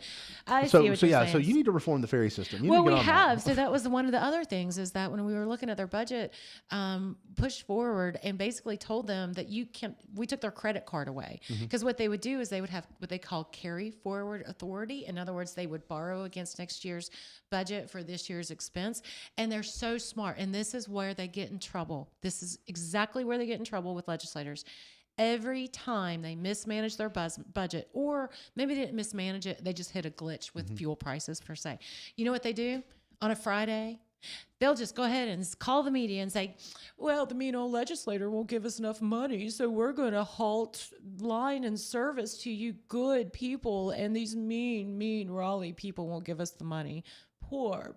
I So see what you're saying. so you need to reform the ferry system. You Well, need to we get on have. that. So that was one of the other things is that when we were looking at their budget, pushed forward and basically told them that we took their credit card away. Because what they would do is they would have what they call carry forward authority. In other words, they would borrow against next year's budget for this year's expense. And they're so smart. And this is where they get in trouble. This is exactly where they get in trouble with legislators. Every time they mismanage their budget, or maybe they didn't mismanage it, they just hit a glitch with fuel prices per se. You know what they do on a Friday? They'll just go ahead and call the media and say, well, the mean old legislator won't give us enough money, so we're going to halt line and service to you good people, and these mean Raleigh people won't give us the money. Poor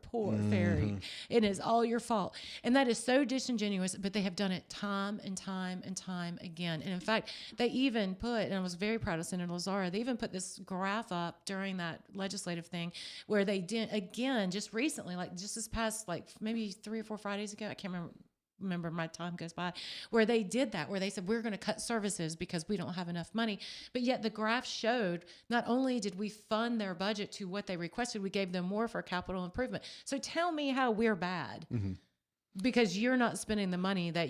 ferry. It is all your fault. And that is so disingenuous, but they have done it time and time and time again. And in fact, they even put, and I was very proud of Senator Lazara, they even put this graph up during that legislative thing where they did, again, just recently, like just this past, like maybe 3 or 4 Fridays ago, I can't remember, my time goes by, where they did that, where they said, we're going to cut services because we don't have enough money. But yet the graph showed not only did we fund their budget to what they requested, we gave them more for capital improvement. So tell me how we're bad. Because you're not spending the money that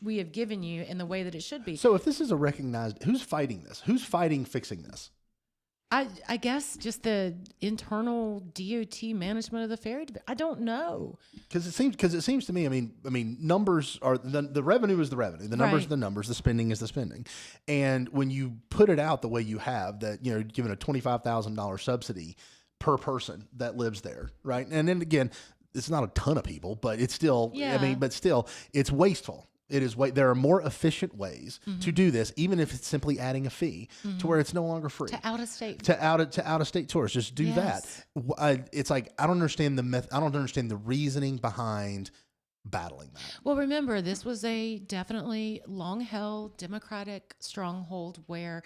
we have given you in the way that it should be. So if this is a recognized, who's fighting this? Who's fighting fixing this? I guess just the internal DOT management of the ferry. I don't know. Because it seems to me. I mean, numbers are the revenue is the revenue. The numbers are the numbers. The spending is the spending. And when you put it out the way you have, that given a $25,000 subsidy per person that lives there, right? And then again, it's not a ton of people, but it's still. Yeah. I mean, but still, it's wasteful. It is there are more efficient ways to do this, even if it's simply adding a fee to where it's no longer free. To out of state. To out of state tourists. Just do that. It's like I don't understand I don't understand the reasoning behind battling that. Well, remember, this was a definitely long-held Democratic stronghold where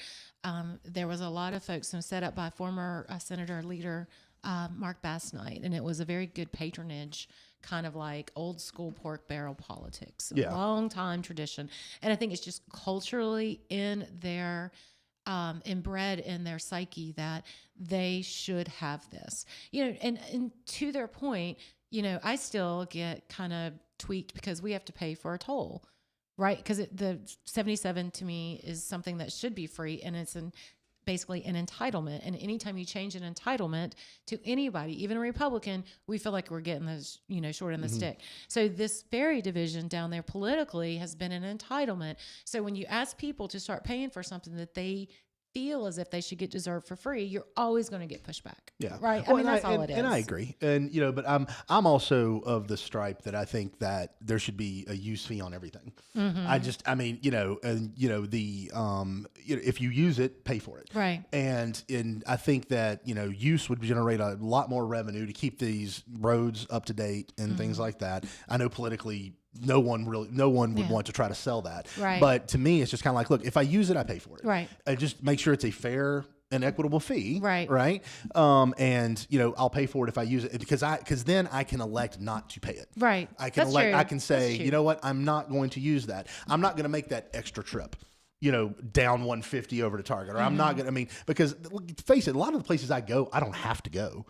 there was a lot of folks set up by former Senator leader Mark Bass-Knight, and it was a very good patronage, kind of like old school pork barrel politics, long time tradition. And I think it's just culturally in their inbred in their psyche that they should have this, and to their point, I still get kind of tweaked because we have to pay for a toll, right? Because the 77 to me is something that should be free, and it's basically an entitlement. And anytime you change an entitlement to anybody, even a Republican, we feel like we're getting those, short in the stick. So this ferry division down there politically has been an entitlement. So when you ask people to start paying for something that they feel as if they should get deserved for free, you're always going to get pushback. Yeah. Right. Well, I mean, that's all it is. And I agree. And, but I'm also of the stripe that I think that there should be a use fee on everything. If you use it, pay for it. Right. And I think that, use would generate a lot more revenue to keep these roads up to date and things like that. I know politically, no one would want to try to sell that. Right. But to me, it's just kind of like, look, if I use it, I pay for it. Right. I just make sure it's a fair and equitable fee. Right. Right. And I'll pay for it if I use it because then I can elect not to pay it. Right. I can That's elect. true. I can say, you know what, I'm not going to use that. I'm not going to make that extra trip. Down 150 over to Target, or I'm not going to. Because face it, a lot of the places I go, I don't have to go.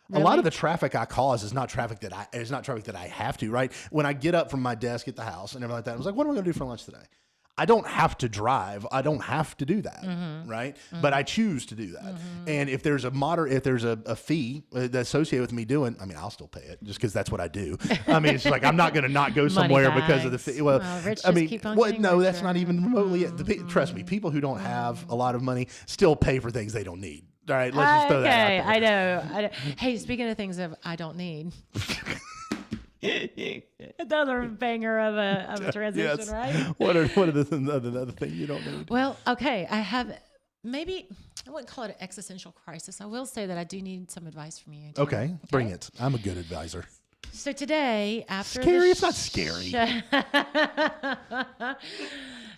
Really? A lot of the traffic I cause is not traffic that I have to, right? When I get up from my desk at the house and everything like that, I was like, what am I going to do for lunch today? I don't have to drive. I don't have to do that, right? But I choose to do that. And if there's a fee that's associated with me doing, I'll still pay it just because that's what I do. It's like I'm not going to not go somewhere because of the fee. Well, that's not even remotely it. Trust me, people who don't have a lot of money still pay for things they don't need. All right, let's just throw that out there. I know. Hey, speaking of things I don't need. Another banger of a transition, yes. Right? What are the other things you don't need? Well, okay, I have maybe I wouldn't call it an existential crisis. I will say that I do need some advice from you. Okay, bring it. I'm a good advisor. So today, after scary, it's not scary.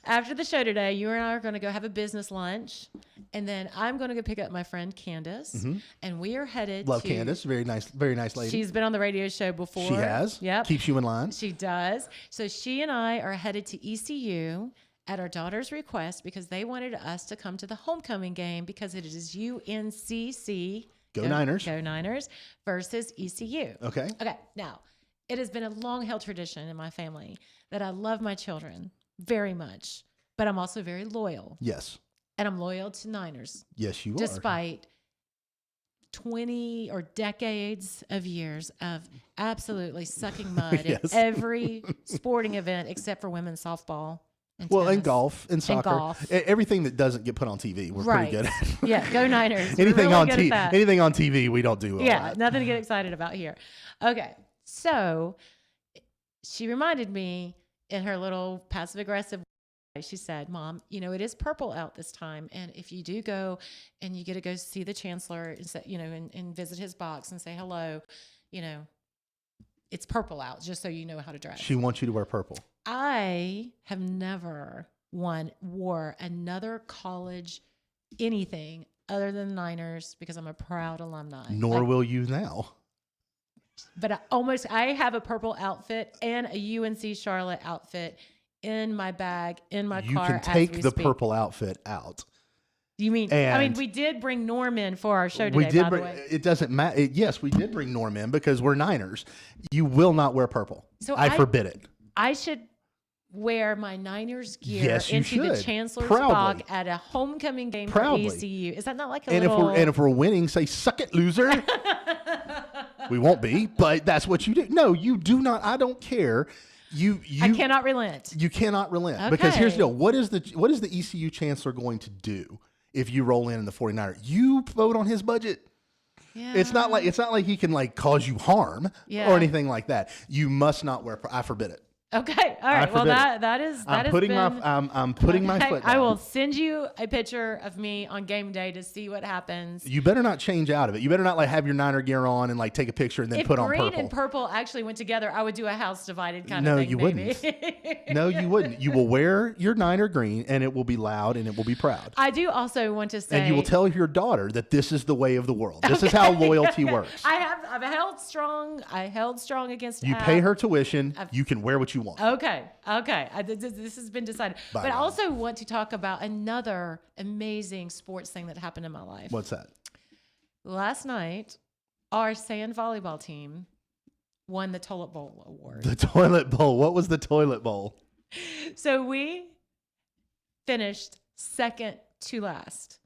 After the show today, you and I are going to go have a business lunch, and then I'm going to go pick up my friend Candace, and we are headed. Love Candace, very nice lady. She's been on the radio show before. She has. Yep. Keeps you in line. She does. So she and I are headed to ECU at our daughter's request because they wanted us to come to the homecoming game because it is UNCC. Go Niners. Go Niners versus ECU. Okay. Okay. Now, it has been a long-held tradition in my family that I love my children very much, but I'm also very loyal. Yes. And I'm loyal to Niners. Yes, you are. Despite 20 or decades of years of absolutely sucking mud at every sporting event except for women's softball. And golf and soccer. And golf. Everything that doesn't get put on TV, we're pretty good at. Yeah, go Niners. anything really on good at that. Anything on TV, we don't do well. Yeah, nothing to get excited about here. Okay, so she reminded me in her little passive-aggressive way, she said, Mom, it is purple out this time, and if you do go and you get to go see the chancellor and say, and visit his box and say hello, it's purple out, just so you know how to dress. She wants you to wear purple. I have never wore another college anything other than Niners because I'm a proud alumni. Nor will you now. But I have a purple outfit and a UNC Charlotte outfit in my bag, in my car. You can take the purple outfit out. You mean, we did bring Norm in for our show today, by the way. It doesn't matter. Yes, we did bring Norm in because we're Niners. You will not wear purple. So I forbid it. I should wear my Niners gear into the Chancellor's Proudly. Bog at a homecoming game Proudly. for ECU. Is that not like a and little... if we're winning, say, suck it, loser. We won't be, but that's what you do. No, you do not. I don't care. I cannot relent. You cannot relent. Okay. Because here's the deal. What is the ECU Chancellor going to do if you roll in the 49er? You vote on his budget. Yeah. It's not like he can cause you harm or anything like that. You must not wear. I forbid it. Okay. All right. Well, I'm putting my foot down. I will send you a picture of me on game day to see what happens. You better not change out of it. You better not have your Niner gear on and take a picture and then put on purple. If green and purple actually went together, I would do a house divided kind of thing. No, you wouldn't. No, you wouldn't. You will wear your Niner green and it will be loud and it will be proud. I do also want to say, and you will tell your daughter that this is the way of the world. This is how loyalty works. I've held strong. I held strong against. You pay her tuition. You can wear what you want. Okay. This has been decided. But I also want to talk about another amazing sports thing that happened in my life. What's that? Last night, our Sayin volleyball team won the Toilet Bowl award. The Toilet Bowl. What was the Toilet Bowl? So we finished second to last.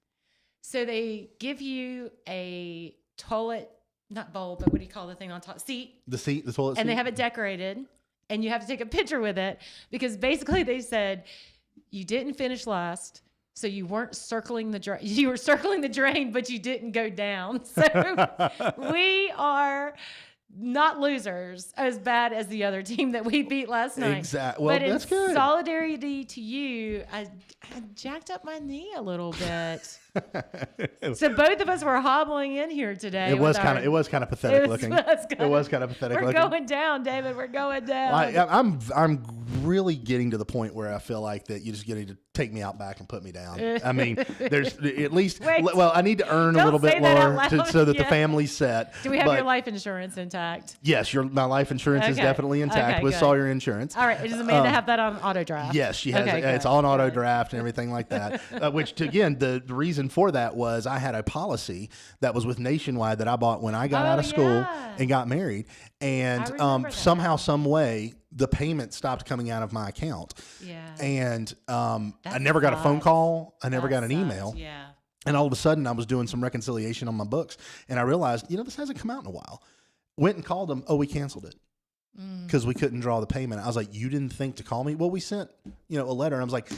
So they give you a toilet, not bowl, but what do you call the thing on top? Seat. The seat, the toilet seat. And they have it decorated. And you have to take a picture with it because basically they said you didn't finish last, so you weren't circling the drain. You were circling the drain, but you didn't go down. So we are not losers as bad as the other team that we beat last night. Exactly. Well, but that's good. Solidarity to you, I jacked up my knee a little bit. So both of us were hobbling in here today. It was kind of pathetic looking. It was kind of pathetic looking. We're going down, David. We're going down. I'm really getting to the point where I feel like that you just get to take me out back and put me down. I mean, there's at least. Well, I need to earn a little bit more so that the family's set. Do we have your life insurance intact? Yes, my life insurance is definitely intact with Sawyer Insurance. All right. Does Amanda have that on auto draft? Yes, she has. It's on auto draft and everything like that. Which again, the reason for that was I had a policy that was with Nationwide that I bought when I got out of school and got married, and somehow, some way, the payment stopped coming out of my account. Yeah. And I never got a phone call. I never got an email. Yeah. And all of a sudden, I was doing some reconciliation on my books, and I realized, this hasn't come out in a while. Went and called them. Oh, we canceled it because we couldn't draw the payment. I was like, you didn't think to call me? Well, we sent a letter. And I was like,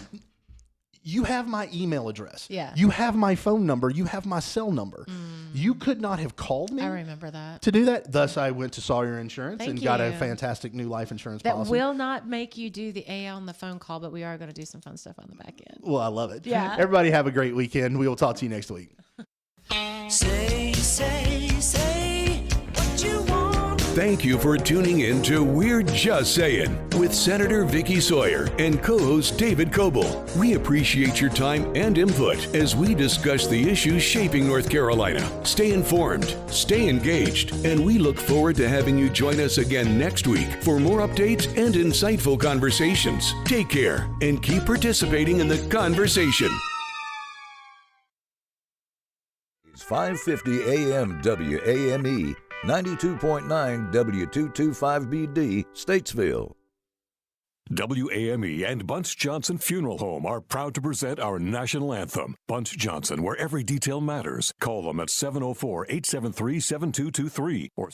you have my email address. Yeah. You have my phone number. You have my cell number. You could not have called me. I remember that. To do that. Thus, I went to Sawyer Insurance and got a fantastic new life insurance policy. That will not make you do the A on the phone call, but we are going to do some fun stuff on the back end. Well, I love it. Yeah. Everybody have a great weekend. We will talk to you next week. Say what you want. Thank you for tuning in to We're Just Saying with Senator Vickie Sawyer and co-host David Coble. We appreciate your time and input as we discuss the issues shaping North Carolina. Stay informed, stay engaged, and we look forward to having you join us again next week for more updates and insightful conversations. Take care and keep participating in the conversation. It's 5:50 a.m. WAME, 92.9 W225BD, Statesville. WAME and Bunce Johnson Funeral Home are proud to present our national anthem, Bunce Johnson, where every detail matters. Call them at 704-873-7223 or